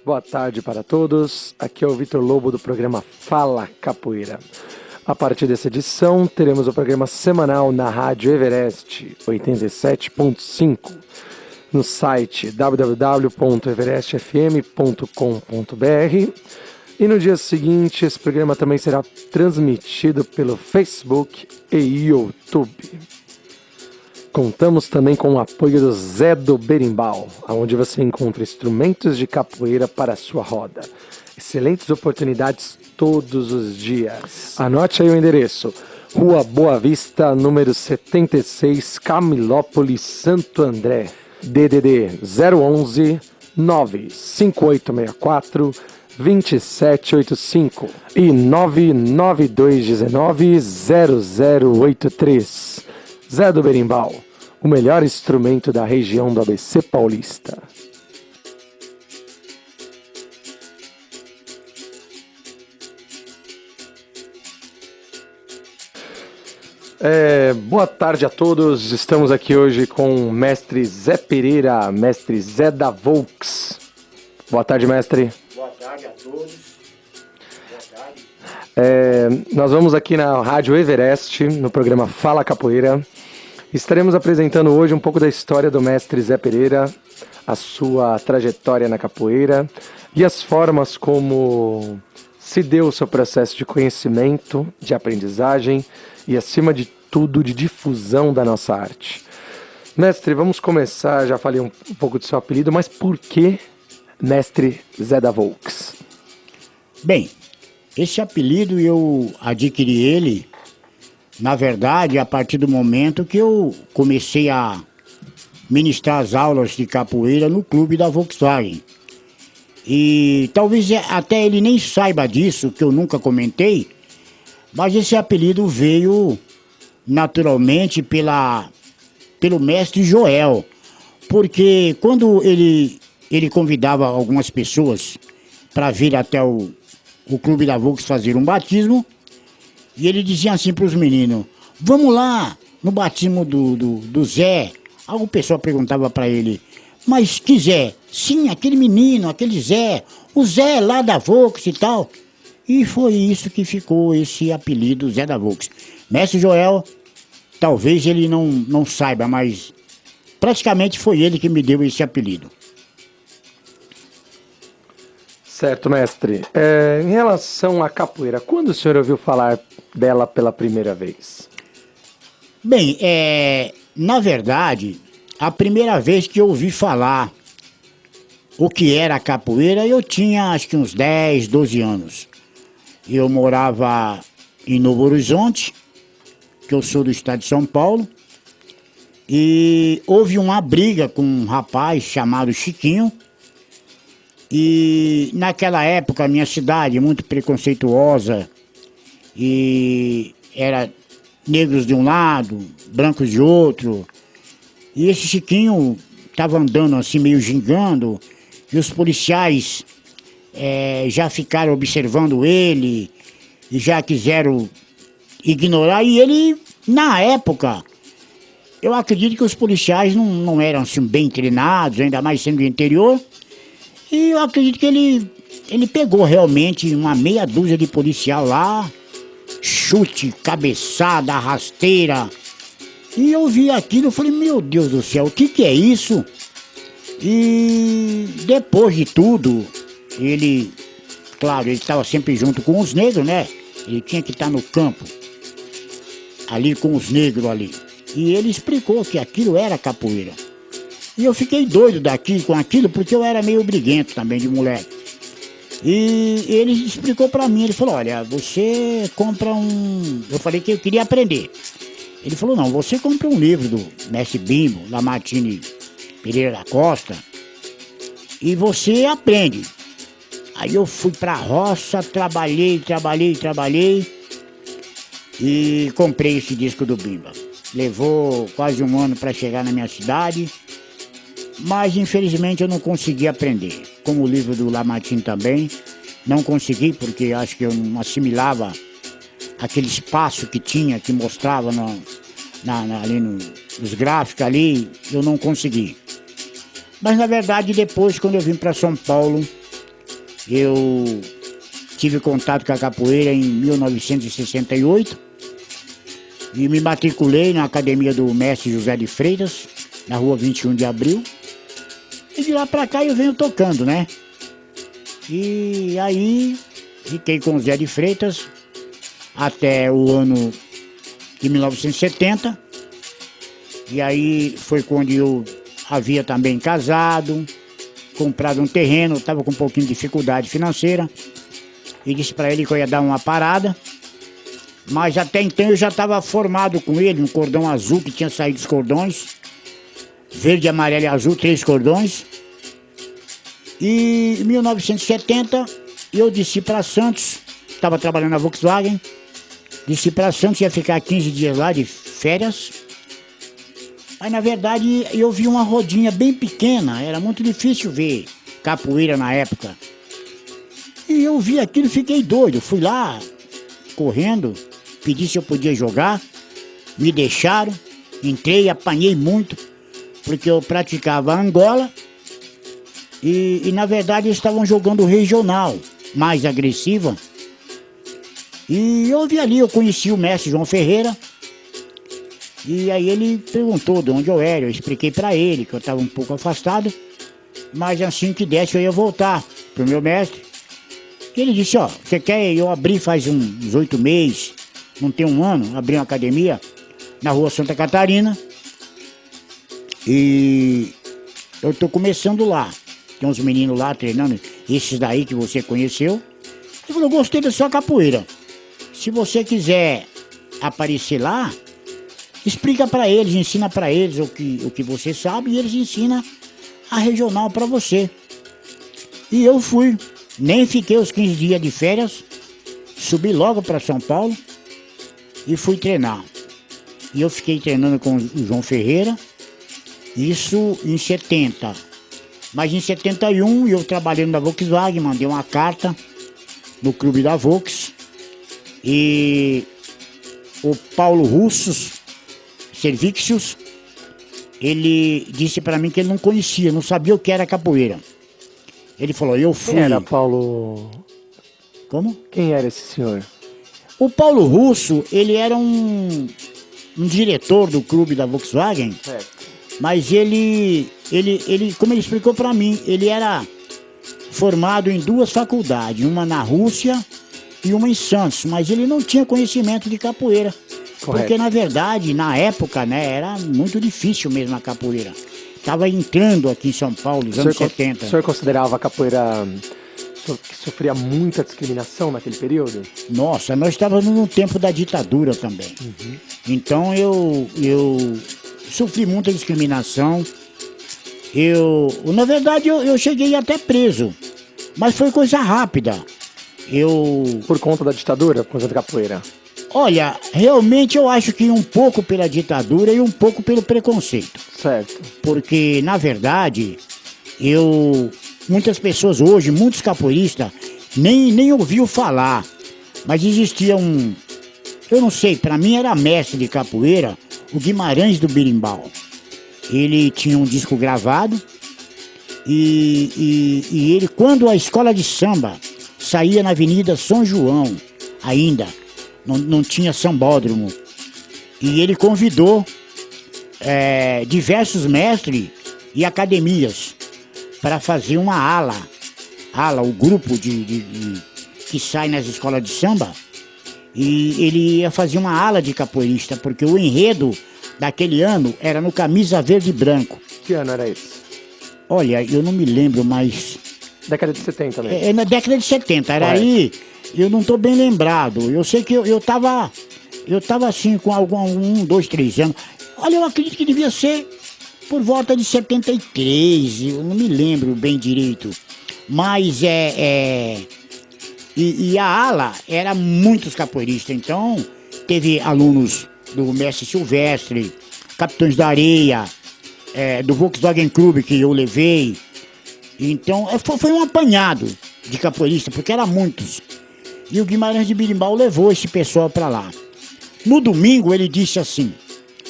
boa tarde para todos. Aqui é o Vitor Lobo do programa Fala Capoeira. A partir dessa edição, teremos o programa semanal na Rádio Everest 87.5, no site www.everestfm.com.br, e no dia seguinte esse programa também será transmitido pelo Facebook e YouTube. Contamos também com o apoio do Zé do Berimbau, onde você encontra instrumentos de capoeira para a sua roda. Excelentes oportunidades todos os dias. Anote aí o endereço: Rua Boa Vista, número 76, Camilópolis, Santo André. DDD 011 95864 2785 e 99219 0083. Zé do Berimbau, o melhor instrumento da região do ABC Paulista. Boa tarde a todos, estamos aqui hoje com o mestre Zé Pereira, mestre Zé da Volks. Boa tarde, mestre. Boa tarde a todos. Boa tarde. Nós vamos aqui na Rádio Everest, no programa Fala Capoeira. Estaremos apresentando hoje um pouco da história do mestre Zé Pereira, a sua trajetória na capoeira e as formas como se deu o seu processo de conhecimento, de aprendizagem e, acima de tudo, de difusão da nossa arte. Mestre, vamos começar, já falei um pouco do seu apelido, mas por que mestre Zé da Volks? Bem, esse apelido eu adquiri ele, na verdade, a partir do momento que eu comecei a ministrar as aulas de capoeira no clube da Volkswagen. E talvez até ele nem saiba disso, que eu nunca comentei, mas esse apelido veio naturalmente pelo mestre Joel, porque quando ele convidava algumas pessoas para vir até o clube da Volks fazer um batismo, e ele dizia assim para os meninos: vamos lá no batismo do Zé. Aí o pessoal perguntava para ele: mas que Zé? Sim, aquele menino, aquele Zé, o Zé lá da Volks e tal. E foi isso que ficou esse apelido Zé da Volks. Mestre Joel, talvez ele não saiba, mas praticamente foi ele que me deu esse apelido. Certo, mestre. Em relação à capoeira, quando o senhor ouviu falar dela pela primeira vez? Bem, na verdade, a primeira vez que eu ouvi falar o que era a capoeira, eu tinha acho que uns 10, 12 anos. Eu morava em Novo Horizonte, que eu sou do estado de São Paulo, e houve uma briga com um rapaz chamado Chiquinho. E naquela época a minha cidade muito preconceituosa, e era negros de um lado, brancos de outro, e esse Chiquinho estava andando assim meio gingando, e os policiais já ficaram observando ele e já quiseram ignorar, e ele, na época, eu acredito que os policiais não eram assim bem treinados, ainda mais sendo do interior. E eu acredito que ele pegou realmente uma meia dúzia de policial lá, chute, cabeçada, rasteira. E eu vi aquilo e falei: meu Deus do céu, o que é isso? E depois de tudo, ele, claro, ele estava sempre junto com os negros, né? Ele tinha que estar no campo, ali com os negros ali. E ele explicou que aquilo era capoeira. E eu fiquei doido com aquilo, porque eu era meio briguento também de moleque. E ele explicou pra mim, ele falou: olha, você compra um... Eu falei que eu queria aprender. Ele falou: não, você compra um livro do mestre Bimbo, Lamartine Pereira da Costa, e você aprende. Aí eu fui pra roça, trabalhei, e comprei esse disco do Bimba. Levou quase um ano pra chegar na minha cidade, mas infelizmente eu não consegui aprender. Como o livro do Lamartine também, não consegui, porque acho que eu não assimilava aquele espaço que tinha, que mostrava ali nos gráficos ali, eu não consegui. Mas na verdade depois, quando eu vim para São Paulo, eu tive contato com a capoeira em 1968 e me matriculei na academia do mestre José de Freitas, na rua 21 de Abril. E de lá pra cá eu venho tocando, né? E aí fiquei com o Zé de Freitas até o ano de 1970. E aí foi quando eu havia também casado, comprado um terreno, estava com um pouquinho de dificuldade financeira. E disse para ele que eu ia dar uma parada. Mas até então eu já estava formado com ele, um cordão azul que tinha saído dos cordões. Verde, amarelo e azul, 3 cordões. E em 1970 eu desci para Santos, estava trabalhando na Volkswagen. Desci para Santos, ia ficar 15 dias lá de férias. Mas na verdade eu vi uma rodinha bem pequena, era muito difícil ver capoeira na época. E eu vi aquilo e fiquei doido, fui lá, correndo, pedi se eu podia jogar, me deixaram, entrei, apanhei muito, porque eu praticava Angola e na verdade eles estavam jogando regional, mais agressiva. E eu vi ali, eu conheci o mestre João Ferreira, e aí ele perguntou de onde eu era, eu expliquei pra ele que eu estava um pouco afastado, mas assim que desse eu ia voltar pro meu mestre. E ele disse, ó, você quer, eu abri faz uns 8 meses, não tem um ano, abri uma academia na rua Santa Catarina, e eu tô começando lá, tem uns meninos lá treinando, esses daí que você conheceu. Ele falou, gostei da sua capoeira, se você quiser aparecer lá, explica pra eles, ensina pra eles o que você sabe e eles ensinam a regional pra você. E eu fui, nem fiquei os 15 dias de férias, subi logo pra São Paulo e fui treinar. E eu fiquei treinando com o João Ferreira, isso em 70. Mas em 71 eu trabalhando na Volkswagen, mandei uma carta no clube da Volks e o Paulo Russos Servixius, ele disse pra mim que ele não conhecia, não sabia o que era capoeira. Ele falou, eu fui... Quem era Paulo? Como? Quem era esse senhor? O Paulo Russo, ele era um diretor do clube da Volkswagen, Certo. mas ele, como ele explicou pra mim, ele era formado em 2 faculdades, uma na Rússia e uma em Santos, mas ele não tinha conhecimento de capoeira. Correto. Porque na verdade, na época, né, era muito difícil mesmo a capoeira. Tava entrando aqui em São Paulo, nos anos 70. O senhor considerava a capoeira que sofria muita discriminação naquele período? Nossa, nós estávamos no tempo da ditadura também. Uhum. Então eu sofri muita discriminação. Na verdade, eu cheguei até preso. Mas foi coisa rápida. Por conta da ditadura, por conta da capoeira? Olha, realmente eu acho que um pouco pela ditadura e um pouco pelo preconceito. Certo. Porque, na verdade, muitas pessoas hoje, muitos capoeiristas, nem ouviu falar. Mas existia eu não sei, pra mim era mestre de capoeira, o Guimarães do Birimbau. Ele tinha um disco gravado e ele, quando a escola de samba saía na Avenida São João, ainda, não tinha sambódromo, e ele convidou diversos mestres e academias para fazer uma ala, o grupo que sai nas escolas de samba, e ele ia fazer uma ala de capoeirista, porque o enredo daquele ano era no Camisa Verde e Branco. Que ano era esse? Olha, eu não me lembro, mas... Década de 70 mesmo. É na década de 70, era aí, eu não tô bem lembrado. Eu sei que eu tava assim, com 1, 2, 3 anos. Olha, eu acredito que devia ser por volta de 73, eu não me lembro bem direito. Mas E a ala era muitos capoeiristas, então teve alunos do Mestre Silvestre, Capitães da Areia, do Volkswagen Club que eu levei. Então foi um apanhado de capoeirista, porque eram muitos. E o Guimarães de Birimbau levou esse pessoal para lá. No domingo ele disse assim,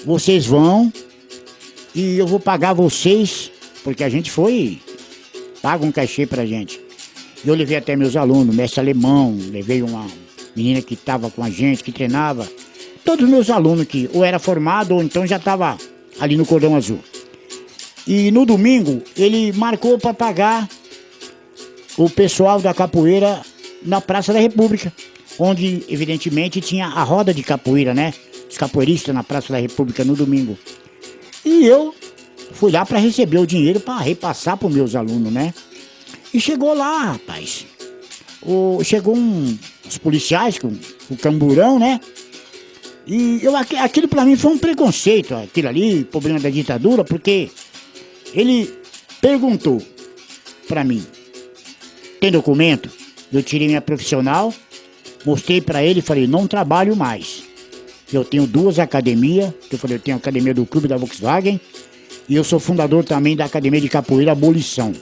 vocês vão e eu vou pagar vocês, porque a gente paga um cachê pra gente. Eu levei até meus alunos, mestre alemão, levei uma menina que estava com a gente, que treinava. Todos os meus alunos que ou era formado ou então já estava ali no cordão azul. E no domingo ele marcou para pagar o pessoal da capoeira na Praça da República, onde evidentemente tinha a roda de capoeira, né? Os capoeiristas na Praça da República no domingo. E eu fui lá para receber o dinheiro para repassar para os meus alunos, né? E chegou lá, rapaz. Chegou os policiais com o camburão, né? E aquilo para mim foi um preconceito, aquilo ali, problema da ditadura, porque ele perguntou para mim, tem documento? Eu tirei minha profissional, mostrei para ele e falei, não trabalho mais. Eu tenho 2 academias, eu falei, eu tenho a academia do Clube da Volkswagen e eu sou fundador também da Academia de Capoeira Abolição.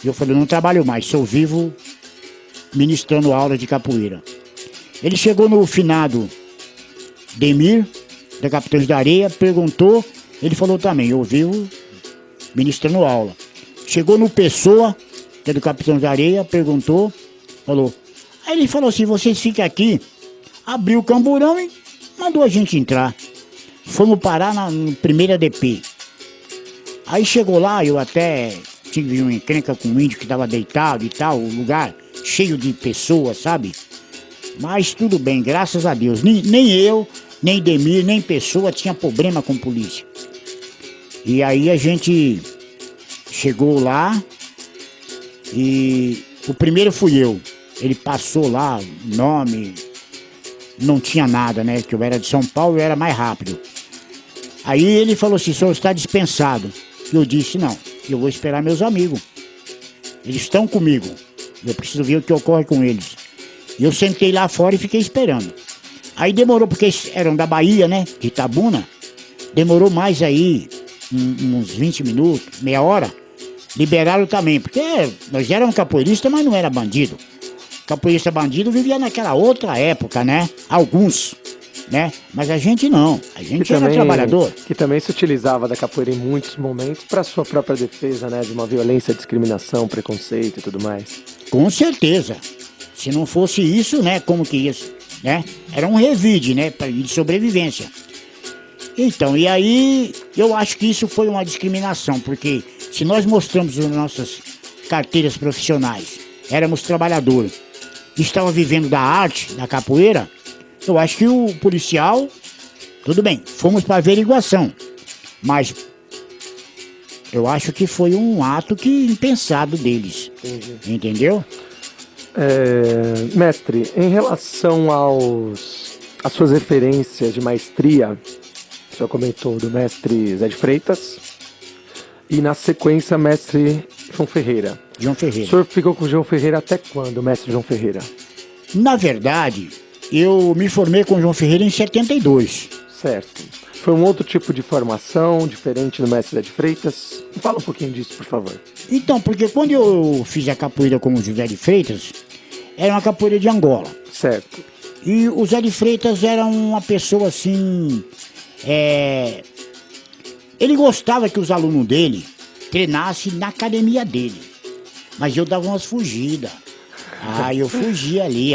Eu falei, não trabalho mais, sou vivo ministrando aula de capoeira. Ele chegou no finado Demir, da Capitães da Areia, perguntou, ele falou também, eu vivo ministrando aula. Chegou no Pessoa, que é do Capitães da Areia, perguntou, falou. Aí ele falou assim, vocês ficam aqui, abriu o camburão e mandou a gente entrar. Fomos parar na primeira DP. Aí chegou lá, eu até tive uma encrenca com um índio que estava deitado e tal, o lugar cheio de pessoas, sabe? Mas tudo bem, graças a Deus. Nem eu, nem Demir, nem Pessoa tinha problema com polícia. E aí a gente chegou lá e o primeiro fui eu. Ele passou lá, nome, não tinha nada, né? Que eu era de São Paulo, eu era mais rápido. Aí ele falou assim, o senhor está dispensado. Eu disse, não, eu vou esperar meus amigos. Eles estão comigo. Eu preciso ver o que ocorre com eles. E eu sentei lá fora e fiquei esperando. Aí demorou, porque eles eram da Bahia, né? De Itabuna. Demorou mais aí, uns 20 minutos, meia hora. Liberaram também, porque nós éramos capoeiristas, mas não era bandido. Capoeirista bandido vivia naquela outra época, né? Alguns, né? Mas a gente não, a gente era trabalhador. Que também se utilizava da capoeira em muitos momentos para sua própria defesa, né? De uma violência, discriminação, preconceito e tudo mais. Com certeza. Se não fosse isso, né? Como que ia, né? Era um revide, né? De sobrevivência. Então, e aí eu acho que isso foi uma discriminação, porque se nós mostramos as nossas carteiras profissionais, éramos trabalhadores, estava vivendo da arte, da capoeira, eu acho que o policial, tudo bem, fomos para averiguação, mas eu acho que foi um ato que impensado deles. Entendi. Entendeu? Mestre, em relação às suas referências de maestria, o senhor comentou do mestre Zé de Freitas e na sequência mestre João Ferreira. João Ferreira. O senhor ficou com o João Ferreira até quando, mestre João Ferreira? Na verdade, eu me formei com o João Ferreira em 72. Certo. Foi um outro tipo de formação, diferente do mestre Zé de Freitas? Fala um pouquinho disso, por favor. Então, porque quando eu fiz a capoeira com o José de Freitas, era uma capoeira de Angola. Certo. E o Zé de Freitas era uma pessoa assim... Ele gostava que os alunos dele treinassem na academia dele. Mas eu dava umas fugidas. Eu fugia ali.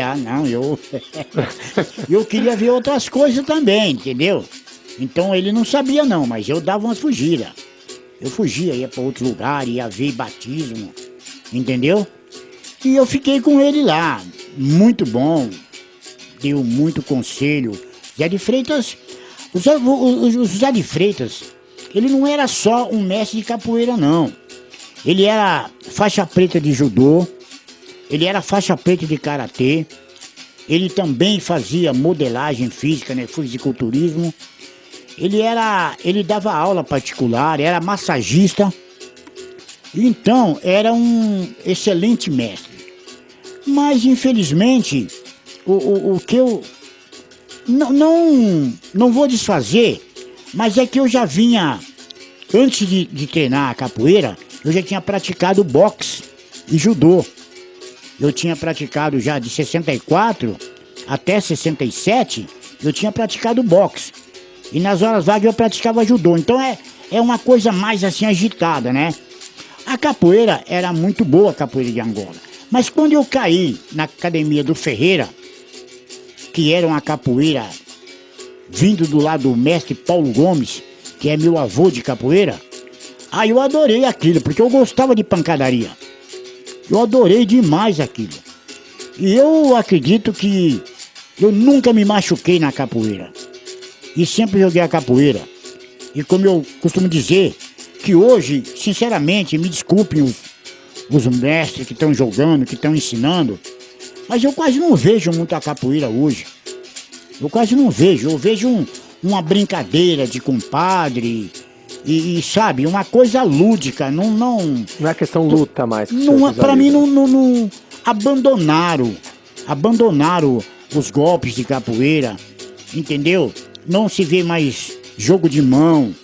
Eu queria ver outras coisas também, entendeu? Então ele não sabia não, mas eu dava umas fugidas. Eu fugia, ia para outro lugar, ia ver batismo, entendeu? E eu fiquei com ele lá, muito bom, deu muito conselho. Zé de Freitas, o Zé de Freitas, ele não era só um mestre de capoeira não. Ele era faixa preta de judô, ele era faixa preta de karatê, ele também fazia modelagem física, né, fisiculturismo. Ele dava aula particular, era massagista, então era um excelente mestre. Mas infelizmente, o que eu não vou desfazer, mas é que eu já vinha, antes de treinar a capoeira, eu já tinha praticado boxe e judô. Eu tinha praticado já de 64 até 67, eu tinha praticado boxe. E nas horas vagas eu praticava judô. Então é uma coisa mais assim agitada, né? A capoeira era muito boa, a capoeira de Angola. Mas quando eu caí na academia do Ferreira, que era uma capoeira vindo do lado do mestre Paulo Gomes, que é meu avô de capoeira, aí eu adorei aquilo, porque eu gostava de pancadaria. Eu adorei demais aquilo. E eu acredito que eu nunca me machuquei na capoeira. E sempre joguei a capoeira. E como eu costumo dizer, que hoje, sinceramente, me desculpem os mestres que estão jogando, que estão ensinando, mas eu quase não vejo muito a capoeira hoje. Eu quase não vejo. Eu vejo uma brincadeira de compadre e sabe, uma coisa lúdica. Não é questão luta mais. Que não, pra mim, não abandonaram os golpes de capoeira, entendeu? Não se vê mais jogo de mão,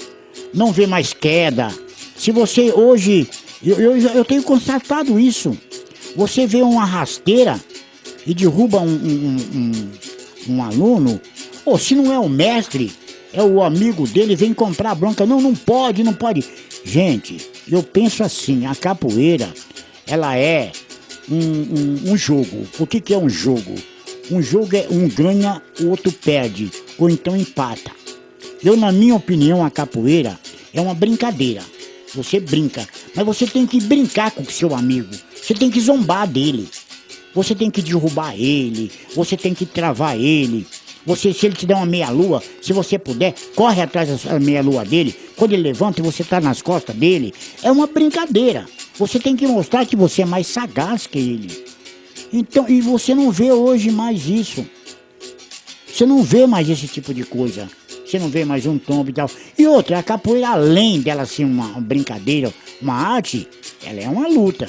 não vê mais queda. Se você hoje, eu tenho constatado isso. Você vê uma rasteira e derruba um aluno, ou se não é o mestre, é o amigo dele, vem comprar bronca. Não pode. Gente, eu penso assim, a capoeira, ela é um jogo. O que é um jogo? Um jogo é um ganha, o outro perde, ou então empata. Na minha opinião, a capoeira é uma brincadeira. Você brinca, mas você tem que brincar com o seu amigo. Você tem que zombar dele. Você tem que derrubar ele. Você tem que travar ele. Se ele te der uma meia-lua, se você puder, corre atrás da meia-lua dele. Quando ele levanta, você tá nas costas dele. É uma brincadeira. Você tem que mostrar que você é mais sagaz que ele. Então, e você não vê hoje mais isso. Você não vê mais esse tipo de coisa. Você não vê mais um tombo e tal. E outra, a capoeira, além dela ser uma brincadeira, uma arte, ela é uma luta.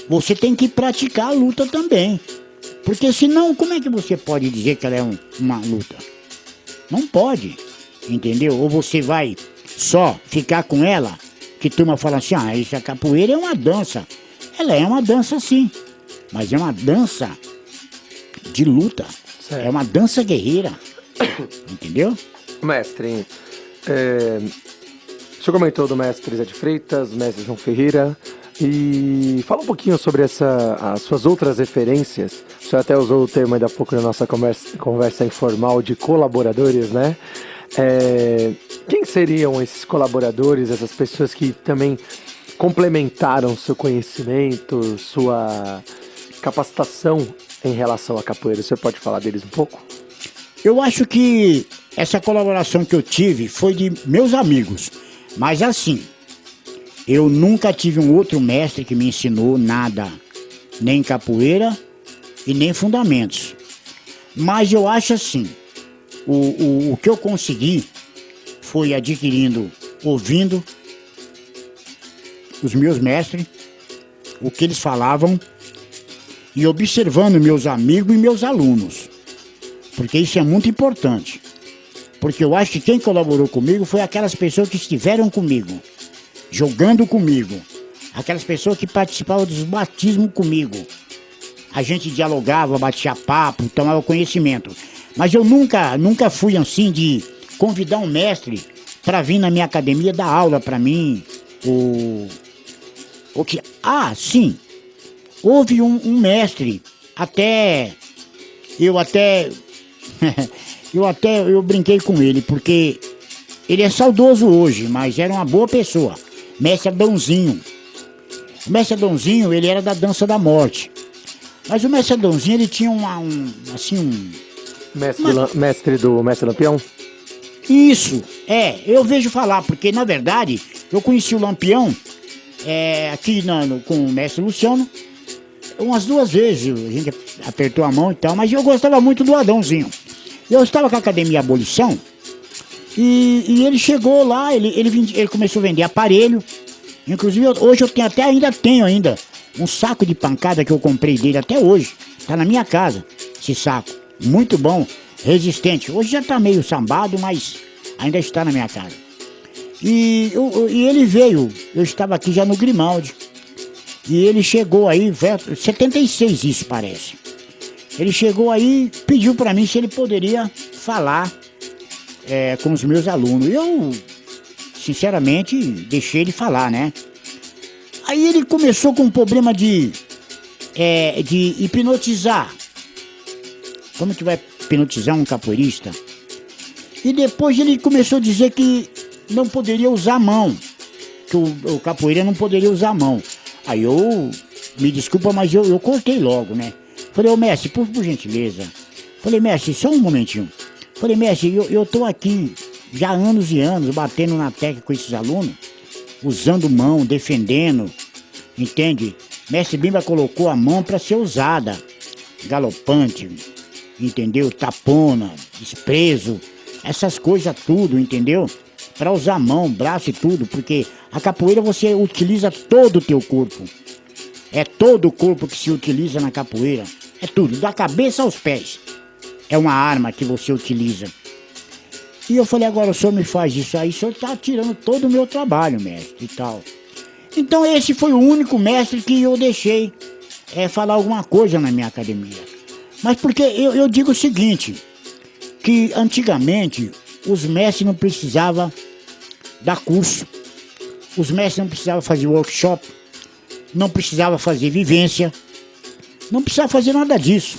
Você tem que praticar a luta também. Porque senão, como é que você pode dizer que ela é uma luta? Não pode, entendeu? Ou você vai só ficar com ela, que turma fala assim, essa capoeira é uma dança. Ela é uma dança sim, mas é uma dança de luta. Certo. É uma dança guerreira, entendeu? Mestre, o senhor comentou do mestre Zé de Freitas, mestre João Ferreira, e fala um pouquinho sobre as suas outras referências. O senhor até usou o termo ainda há pouco na nossa conversa informal de colaboradores, né? Quem seriam esses colaboradores, essas pessoas que também complementaram seu conhecimento, sua capacitação em relação à capoeira? O senhor pode falar deles um pouco? Eu acho que essa colaboração que eu tive foi de meus amigos, mas assim, eu nunca tive um outro mestre que me ensinou nada, nem capoeira e nem fundamentos. Mas eu acho assim, o que eu consegui foi adquirindo, ouvindo os meus mestres, o que eles falavam, e observando meus amigos e meus alunos. Porque isso é muito importante. Porque eu acho que quem colaborou comigo foi aquelas pessoas que estiveram comigo, jogando comigo. Aquelas pessoas que participavam dos batismos comigo. A gente dialogava, batia papo, tomava conhecimento. Mas eu nunca fui assim de convidar um mestre para vir na minha academia dar aula para mim. Sim. Houve um mestre, eu brinquei com ele, porque ele é saudoso hoje, mas era uma boa pessoa. Mestre Adãozinho. O mestre Adãozinho, ele era da dança da morte. Mas o mestre Adãozinho, ele tinha Mestre do Mestre Lampião? Isso, eu vejo falar, porque na verdade, eu conheci o Lampião aqui com o mestre Luciano, umas 2 vezes, a gente apertou a mão e tal, mas eu gostava muito do Adãozinho. Eu estava com a Academia Abolição e ele chegou lá, ele começou a vender aparelho. Inclusive, hoje eu ainda tenho um saco de pancada que eu comprei dele até hoje. Tá na minha casa, esse saco. Muito bom, resistente. Hoje já tá meio sambado, mas ainda está na minha casa. E ele veio, eu estava aqui já no Grimaldi. E ele chegou aí, 76 isso parece. Ele chegou aí, pediu para mim se ele poderia falar com os meus alunos. Eu, sinceramente, deixei ele falar, né? Aí ele começou com um problema de de hipnotizar. Como que vai hipnotizar um capoeirista? E depois ele começou a dizer que não poderia usar a mão. Que o capoeira não poderia usar a mão. Aí eu, me desculpa, mas eu cortei logo, né? Falei, ô mestre, por gentileza. Falei, mestre, só um momentinho. Falei, mestre, eu tô aqui já há anos e anos batendo na tecla com esses alunos, usando mão, defendendo, entende? Mestre Bimba colocou a mão para ser usada. Galopante, entendeu? Tapona, desprezo, essas coisas tudo, entendeu? Para usar a mão, braço e tudo, porque a capoeira você utiliza todo o teu corpo. É todo o corpo que se utiliza na capoeira. É tudo, da cabeça aos pés. É uma arma que você utiliza. E eu falei, agora o senhor me faz isso aí, o senhor tá tirando todo o meu trabalho, mestre, e tal. Então esse foi o único mestre que eu deixei falar alguma coisa na minha academia. Mas porque eu digo o seguinte, que antigamente os mestres não precisavam dar curso, os mestres não precisavam fazer workshop, não precisavam fazer vivência, não precisava fazer nada disso.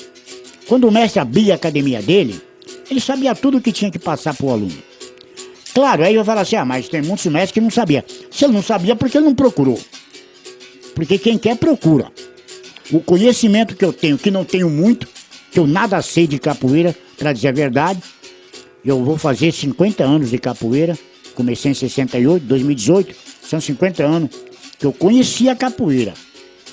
Quando o mestre abria a academia dele, ele sabia tudo o que tinha que passar para o aluno. Claro, aí eu falo assim, mas tem muitos mestres que não sabiam. Se ele não sabia, porque ele não procurou. Porque quem quer, procura. O conhecimento que eu tenho, que não tenho muito, que eu nada sei de capoeira, para dizer a verdade, eu vou fazer 50 anos de capoeira, comecei em 68, 2018, são 50 anos que eu conheci a capoeira.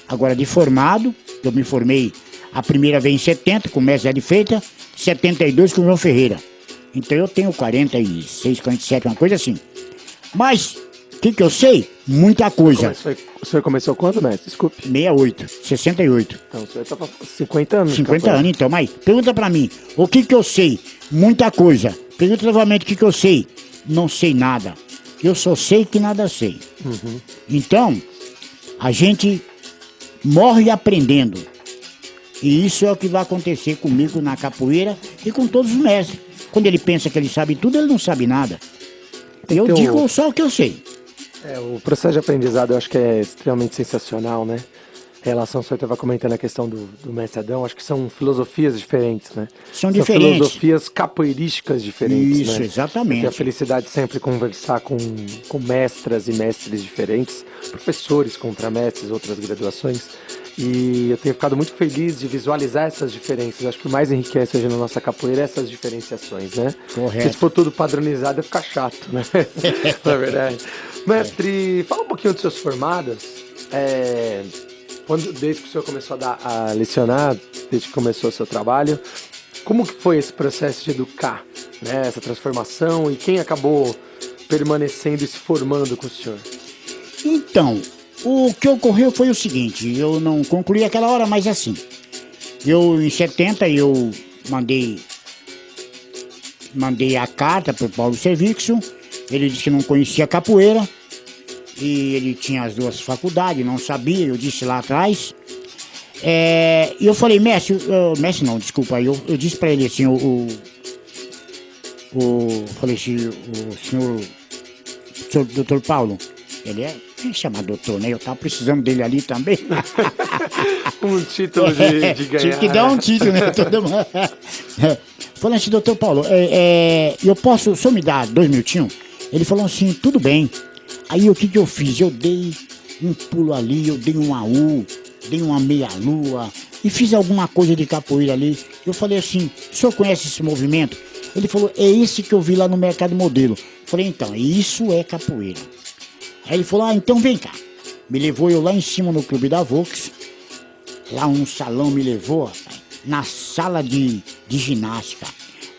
Agora, de formado, eu me formei a primeira vez em 70, com o mestre Zé de Feita, 72 com o João Ferreira. Então eu tenho 46, 47, uma coisa assim. Mas, o que eu sei? Muita coisa. O senhor começou quando, mestre? Desculpe. 68, 68. Então o senhor tá com 50 anos. 50 anos, então. Mas pergunta pra mim, o que eu sei? Muita coisa. Pergunta novamente o que eu sei. Não sei nada. Eu só sei que nada sei. Uhum. Então, a gente morre aprendendo. E isso é o que vai acontecer comigo na capoeira e com todos os mestres. Quando ele pensa que ele sabe tudo, ele não sabe nada. Eu digo só o que eu sei. O processo de aprendizado eu acho que é extremamente sensacional, né? Em relação, o senhor estava comentando a questão do mestre Adão, acho que são filosofias diferentes, né? São diferentes. Filosofias capoeirísticas diferentes, isso, né? Exatamente. Tenho a felicidade de sempre conversar com mestras e mestres diferentes, professores, contramestres, outras graduações. E eu tenho ficado muito feliz de visualizar essas diferenças. Acho que o mais enriquece hoje na nossa capoeira é essas diferenciações, né? Correto. Porque se for tudo padronizado, vai ficar chato, né? Não é verdade? Mestre, fala um pouquinho dos seus formados. Desde que o senhor começou a lecionar, desde que começou o seu trabalho, como que foi esse processo de educar, né? Essa transformação e quem acabou permanecendo e se formando com o senhor? Então, o que ocorreu foi o seguinte, eu não concluí aquela hora, mas assim, em 70 eu mandei a carta para o Paulo Servixo, ele disse que não conhecia capoeira, e ele tinha as duas faculdades, não sabia, eu disse lá atrás. E eu falei, mestre não, desculpa, eu disse para ele assim, falei assim, o senhor doutor Paulo, ele chama doutor, né? Eu tava precisando dele ali também. Um título de ganhar. Tinha que dar um título, né? Todo mundo. Falei assim, doutor Paulo, o senhor me dá 2 minutinhos? Ele falou assim, tudo bem. Aí o que eu fiz? Eu dei um pulo ali, eu dei um AU, dei uma meia-lua e fiz alguma coisa de capoeira ali. Eu falei assim, o senhor conhece esse movimento? Ele falou, é esse que eu vi lá no Mercado Modelo. Eu falei, então, isso é capoeira. Aí ele falou, então vem cá. Me levou eu lá em cima no Clube da Vox. Lá um salão me levou, rapaz, na sala de ginástica.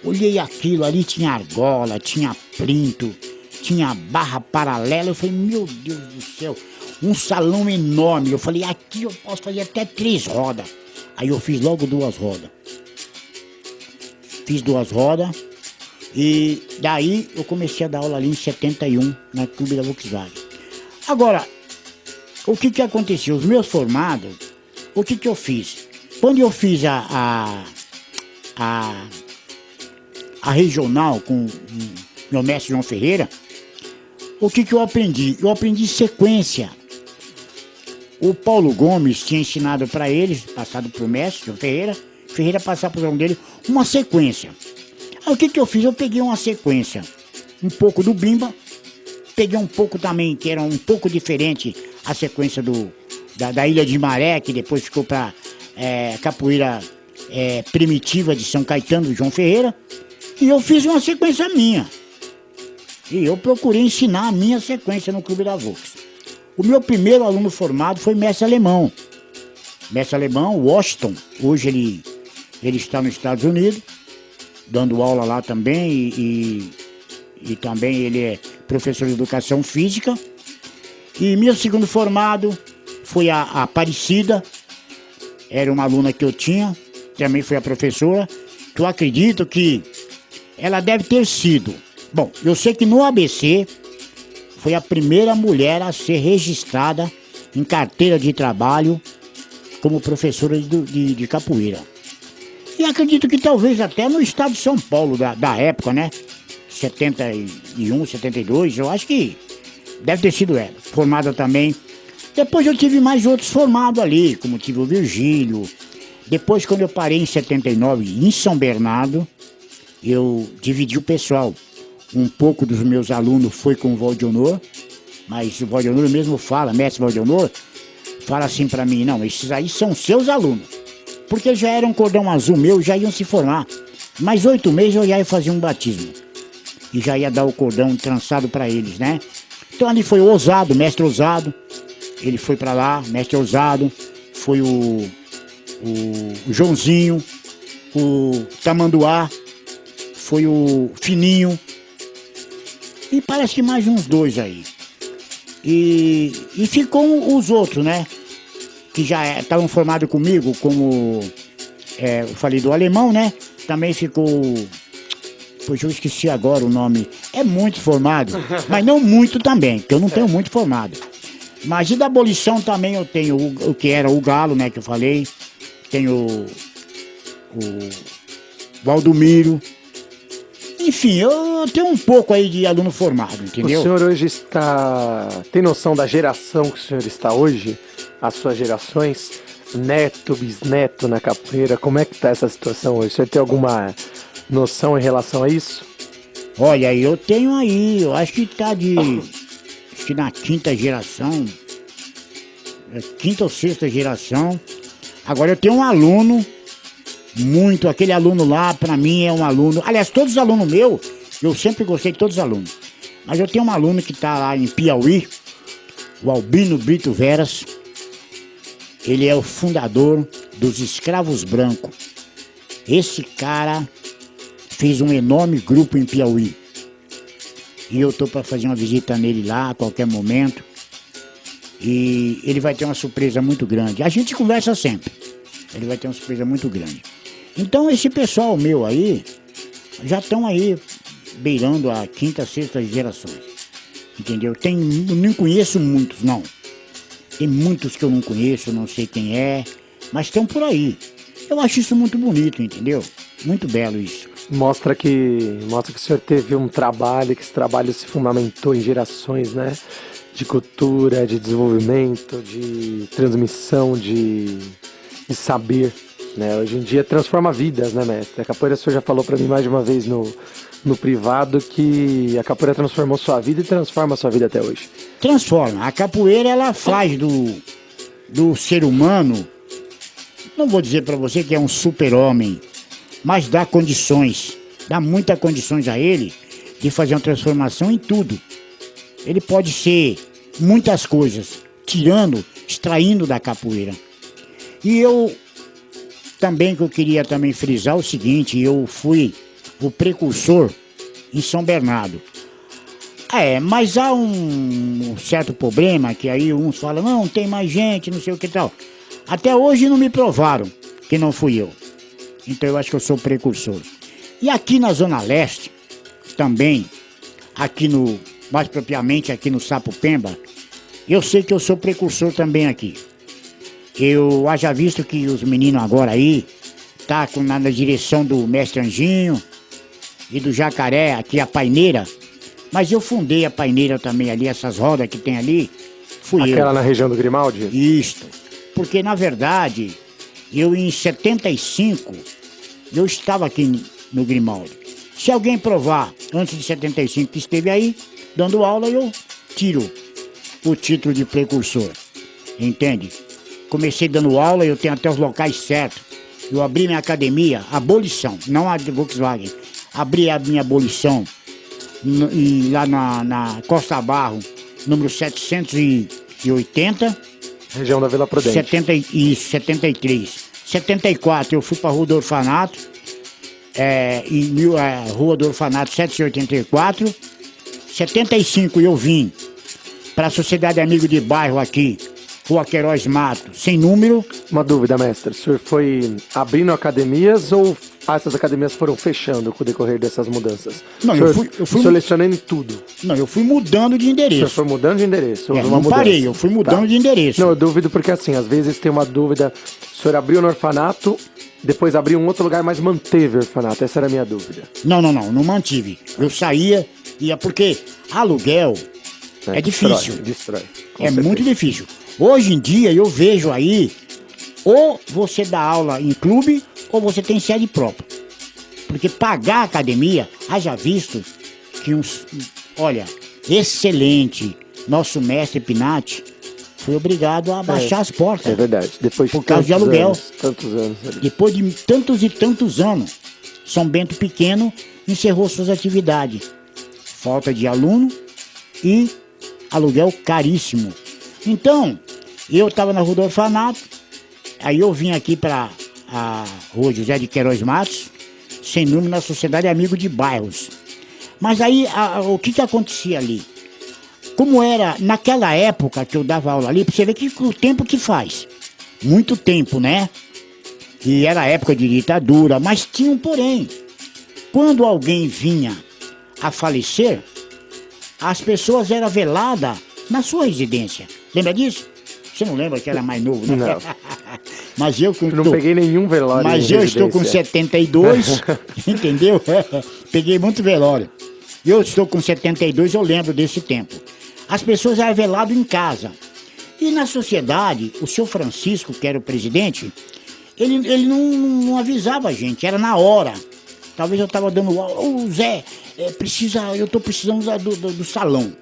Olhei aquilo ali, tinha argola, tinha plinto, tinha barra paralela. Eu falei, meu Deus do céu, um salão enorme. Eu falei, aqui eu posso fazer até 3 rodas. Aí eu fiz logo 2 rodas. Fiz 2 rodas. E daí eu comecei a dar aula ali em 71, na Clube da Volkswagen. Agora, o que aconteceu? Os meus formados, o que eu fiz? Quando eu fiz a regional com meu mestre João Ferreira, o que eu aprendi? Eu aprendi sequência. o Paulo Gomes tinha ensinado para eles, passado pro mestre, o Ferreira passar pro aluno dele, uma sequência. Aí o que eu fiz? Eu peguei uma sequência, um pouco do Bimba, peguei um pouco também, que era um pouco diferente, a sequência da Ilha de Maré, que depois ficou para capoeira primitiva de São Caetano, do João Ferreira, e eu fiz uma sequência minha. E eu procurei ensinar a minha sequência no Clube da Vox. O meu primeiro aluno formado foi mestre alemão. Mestre alemão, Washington. Hoje ele está nos Estados Unidos, dando aula lá também. E também ele é professor de educação física. E meu segundo formado foi a Aparecida. Era uma aluna que eu tinha, também foi a professora. Que eu acredito que ela deve ter sido. Bom, eu sei que no ABC foi a primeira mulher a ser registrada em carteira de trabalho como professora de capoeira. E acredito que talvez até no estado de São Paulo, da época, né? 71, 72, eu acho que deve ter sido ela. Formada também. Depois eu tive mais outros formados ali, como tive o Virgílio. Depois, quando eu parei em 79, em São Bernardo, eu dividi o pessoal. Um pouco dos meus alunos foi com o Valdionor, mas o Valdionor mesmo fala, mestre Valdionor, fala assim pra mim, não, esses aí são seus alunos. Porque já era um cordão azul meu, já iam se formar. Mais 8 meses eu já ia fazer um batismo. E já ia dar o cordão trançado pra eles, né? Então ali foi o Ousado, mestre Ousado. Ele foi pra lá, mestre Ousado. Foi o Joãozinho, o Tamanduá, foi o Fininho. E parece que mais uns 2 aí. E ficou os outros, né? Que já estavam formados comigo, como eu falei do alemão, né? Também ficou... Poxa, eu esqueci agora o nome. É muito formado, mas não muito também, porque eu não tenho muito formado. Mas e da abolição também eu tenho o que era o Galo, né? Que eu falei. Tenho o Valdomiro. Enfim, eu tenho um pouco aí de aluno formado, entendeu? O senhor hoje tem noção da geração que o senhor está hoje? As suas gerações? Neto, bisneto na capoeira? Como é que está essa situação hoje? O senhor tem alguma noção em relação a isso? Olha, eu tenho aí, eu acho que tá acho que na 5ª geração, 5ª ou 6ª geração. Agora eu tenho um aluno, aquele aluno lá, pra mim é um aluno, aliás, todos os alunos meus, eu sempre gostei de todos os alunos, mas eu tenho um aluno que tá lá em Piauí, o Albino Brito Veras, ele é o fundador dos Escravos Brancos. Esse cara fez um enorme grupo em Piauí, e eu tô pra fazer uma visita nele lá a qualquer momento, e ele vai ter uma surpresa muito grande. A gente conversa sempre, ele vai ter uma surpresa muito grande. Então esse pessoal meu aí, já estão aí beirando a 5ª, 6ª gerações, entendeu? Eu nem conheço muitos, não. Tem muitos que eu não conheço, não sei quem é, mas estão por aí. Eu acho isso muito bonito, entendeu? Muito belo isso. Mostra que o senhor teve um trabalho, que esse trabalho se fundamentou em gerações, né? De cultura, de desenvolvimento, de transmissão, de saber. Né? Hoje em dia transforma vidas, né, mestre? A capoeira, o senhor já falou para mim mais de uma vez no privado que a capoeira transformou sua vida e transforma sua vida até hoje. Transforma. A capoeira, ela faz do ser humano, não vou dizer para você que é um super-homem, mas dá condições, dá muitas condições a ele de fazer uma transformação em tudo. Ele pode ser muitas coisas, extraindo da capoeira. E eu também que eu queria também frisar o seguinte, eu fui o precursor em São Bernardo. Mas há um certo problema que aí uns falam, não, tem mais gente, não sei o que tal. Até hoje não me provaram que não fui eu. Então eu acho que eu sou o precursor. E aqui na Zona Leste, também, mais propriamente aqui no Sapopemba, eu sei que eu sou precursor também aqui. Eu haja visto que os meninos agora aí tá na direção do Mestre Anjinho e do Jacaré, aqui a Paineira. Mas eu fundei a Paineira também ali, essas rodas que tem ali, Fui Aquela eu. na região do Grimaldi? Isto. Porque, na verdade, eu em 75, eu estava aqui no Grimaldi. Se alguém provar, antes de 75, que esteve aí, dando aula, eu tiro o título de precursor. Entende? Comecei dando aula, eu tenho até os locais certos. Eu abri minha academia, abolição, não a de Volkswagen. Abri a minha abolição lá na Costa Barro, número 780. Região da Vila Prudente. 73. 74 eu fui para a Rua do Orfanato, Rua do Orfanato 784. 75 eu vim para a Sociedade Amigo de Bairro aqui, Rua Queiroz Mato, sem número. Uma dúvida, mestre. O senhor foi abrindo academias ou essas academias foram fechando com o decorrer dessas mudanças? Não, eu fui O senhor lecionando em tudo. Não, eu fui mudando de endereço. O senhor foi mudando de endereço? Houve uma não mudança. parei, eu fui mudando de endereço. Não, eu duvido porque assim, às vezes tem uma dúvida. O senhor abriu no orfanato, depois abriu um outro lugar, mas manteve o orfanato. Essa era a minha dúvida. Não mantive. Eu saía, ia porque aluguel é difícil. Destrói. É muito difícil. Hoje em dia eu vejo aí, ou você dá aula em clube, ou você tem sede própria. Porque pagar a academia, haja visto que olha, excelente, nosso mestre Pinati foi obrigado a baixar as portas. É verdade. Depois por causa de aluguel. Tantos anos ali. Depois de tantos e tantos anos, São Bento Pequeno encerrou suas atividades. Falta de aluno e aluguel caríssimo. Então, eu estava na Rua do Orfanato, aí eu vim aqui para a Rua José de Queiroz Matos, sem número, na Sociedade Amigo de Bairros. Mas aí, o que acontecia ali? Como era naquela época que eu dava aula ali, pra você ver que o tempo que faz. Muito tempo, né? E era época de ditadura, mas tinha um porém. Quando alguém vinha a falecer, as pessoas eram veladas na sua residência. Lembra disso? Você não lembra que era mais novo, né? Não. Mas eu não peguei nenhum velório. Mas eu estou com 72, entendeu? Peguei muito velório. Eu estou com 72, eu lembro desse tempo. As pessoas eram veladas em casa. E na sociedade, o seu Francisco, que era o presidente, ele não avisava a gente, era na hora. Talvez eu estava dando aula, ô Zé, eu estou precisando do salão.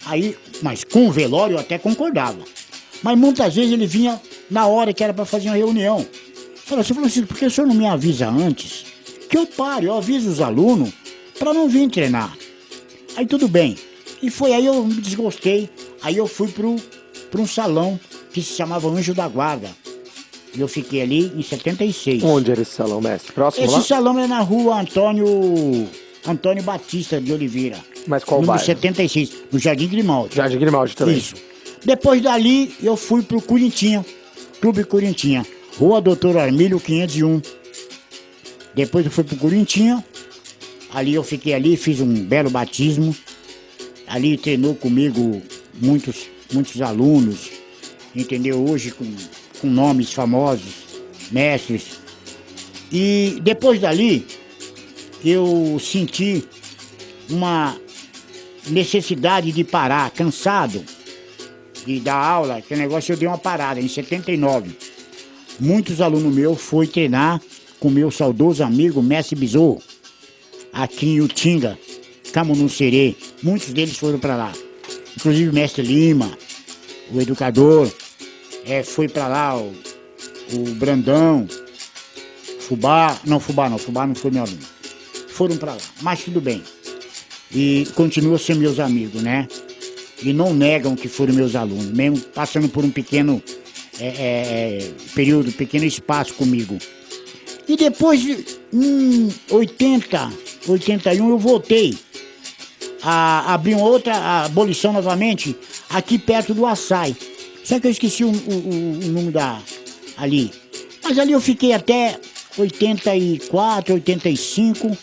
Aí, mas com o velório eu até concordava. Mas muitas vezes ele vinha na hora que era para fazer uma reunião. Falei assim, Francisco, por que o senhor não me avisa antes? Que eu pare, eu aviso os alunos para não vir treinar. Aí tudo bem. E foi aí eu me desgostei. Aí eu fui para um salão que se chamava Anjo da Guarda. E eu fiquei ali em 76. Onde era esse salão, mestre? Próximo lá? Esse salão é na rua Antônio Batista de Oliveira. Mas qual número bairro? 76, no Jardim Grimaldi. Jardim Grimaldi também. Isso. Depois dali, eu fui pro Corintinha, Clube Corintinha, Rua Doutor Armílio 501. Depois eu fui pro Corintinha, ali eu fiquei ali, fiz um belo batismo. Ali treinou comigo muitos alunos, entendeu? Hoje com nomes famosos, mestres. E depois dali, eu senti uma necessidade de parar, cansado de dar aula, que o negócio eu dei uma parada em 79. Muitos alunos meus foram treinar com meu saudoso amigo Mestre Besouro, aqui em Utinga, Camunucerê. Muitos deles foram para lá. Inclusive o Mestre Lima, o educador, foi para lá, o Brandão, Fubá não foi meu aluno. Foram para lá, mas tudo bem. E continuam sendo meus amigos, né? E não negam que foram meus alunos, mesmo passando por um pequeno período, pequeno espaço comigo. E depois, em 81, eu voltei a abrir uma outra abolição novamente, aqui perto do Açaí. Só que eu esqueci o número ali. Mas ali eu fiquei até 84, 85.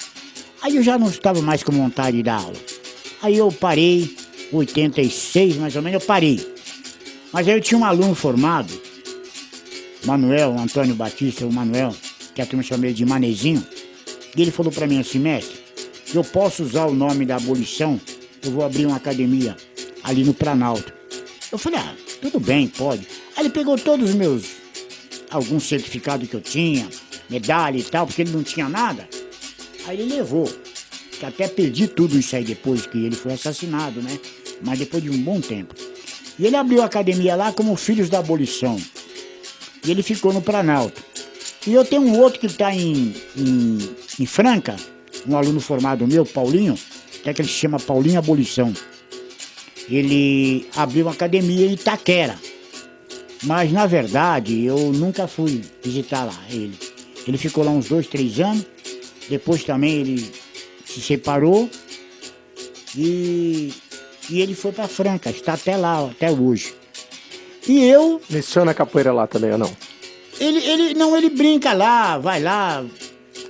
Aí eu já não estava mais com vontade de dar aula. Aí eu parei, 86 mais ou menos, eu parei. Mas aí eu tinha um aluno formado, Manuel, Antônio Batista, o Manuel, que a turma chama ele de Manezinho. E ele falou para mim assim, mestre, eu posso usar o nome da abolição, eu vou abrir uma academia ali no Planalto. Eu falei, tudo bem, pode. Aí ele pegou todos os meus, alguns certificados que eu tinha, medalha e tal, porque ele não tinha nada. Aí ele levou, que até perdi tudo isso aí depois que ele foi assassinado, né? Mas depois de um bom tempo. E ele abriu a academia lá como Filhos da Abolição. E ele ficou no Planalto. E eu tenho um outro que está em Franca, um aluno formado meu, Paulinho, até que ele se chama Paulinho Abolição. Ele abriu uma academia em Itaquera. Mas, na verdade, eu nunca fui visitar lá ele. Ele ficou lá uns 2, 3 anos. Depois também ele se separou. E ele foi para Franca. Está até lá, até hoje. E eu... Leciona capoeira lá também, ou não? Ele brinca lá, vai lá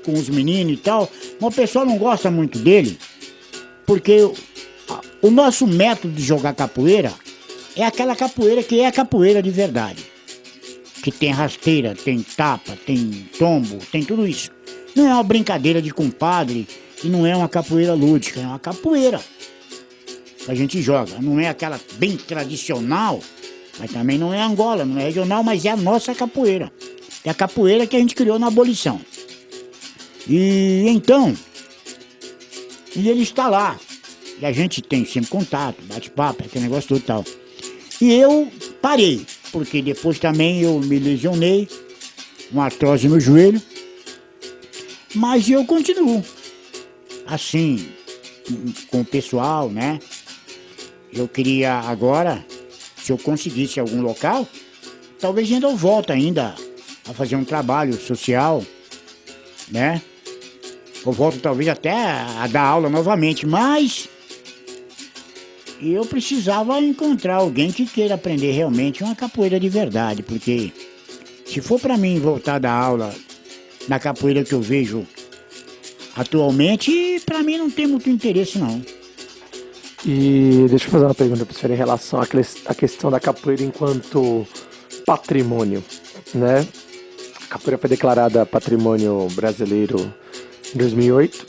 com os meninos e tal. Mas o pessoal não gosta muito dele. Porque o nosso método de jogar capoeira é aquela capoeira que é a capoeira de verdade. Que tem rasteira, tem tapa, tem tombo, tem tudo isso. Não é uma brincadeira de compadre e não é uma capoeira lúdica, é uma capoeira que a gente joga. Não é aquela bem tradicional, mas também não é Angola, não é regional, mas é a nossa capoeira. É a capoeira que a gente criou na abolição. E então, ele está lá. E a gente tem sempre contato, bate-papo, aquele negócio todo e tal. E eu parei, porque depois também eu me lesionei, uma artrose no joelho. Mas eu continuo, assim, com o pessoal, né? Eu queria agora, se eu conseguisse algum local, talvez ainda eu volte ainda a fazer um trabalho social, né? Eu volto talvez até a dar aula novamente, mas eu precisava encontrar alguém que queira aprender realmente uma capoeira de verdade, porque se for para mim voltar a dar aula na capoeira que eu vejo atualmente, para mim não tem muito interesse não. E deixa eu fazer uma pergunta para o senhor em relação à questão da capoeira enquanto patrimônio, né? A capoeira foi declarada patrimônio brasileiro em 2008,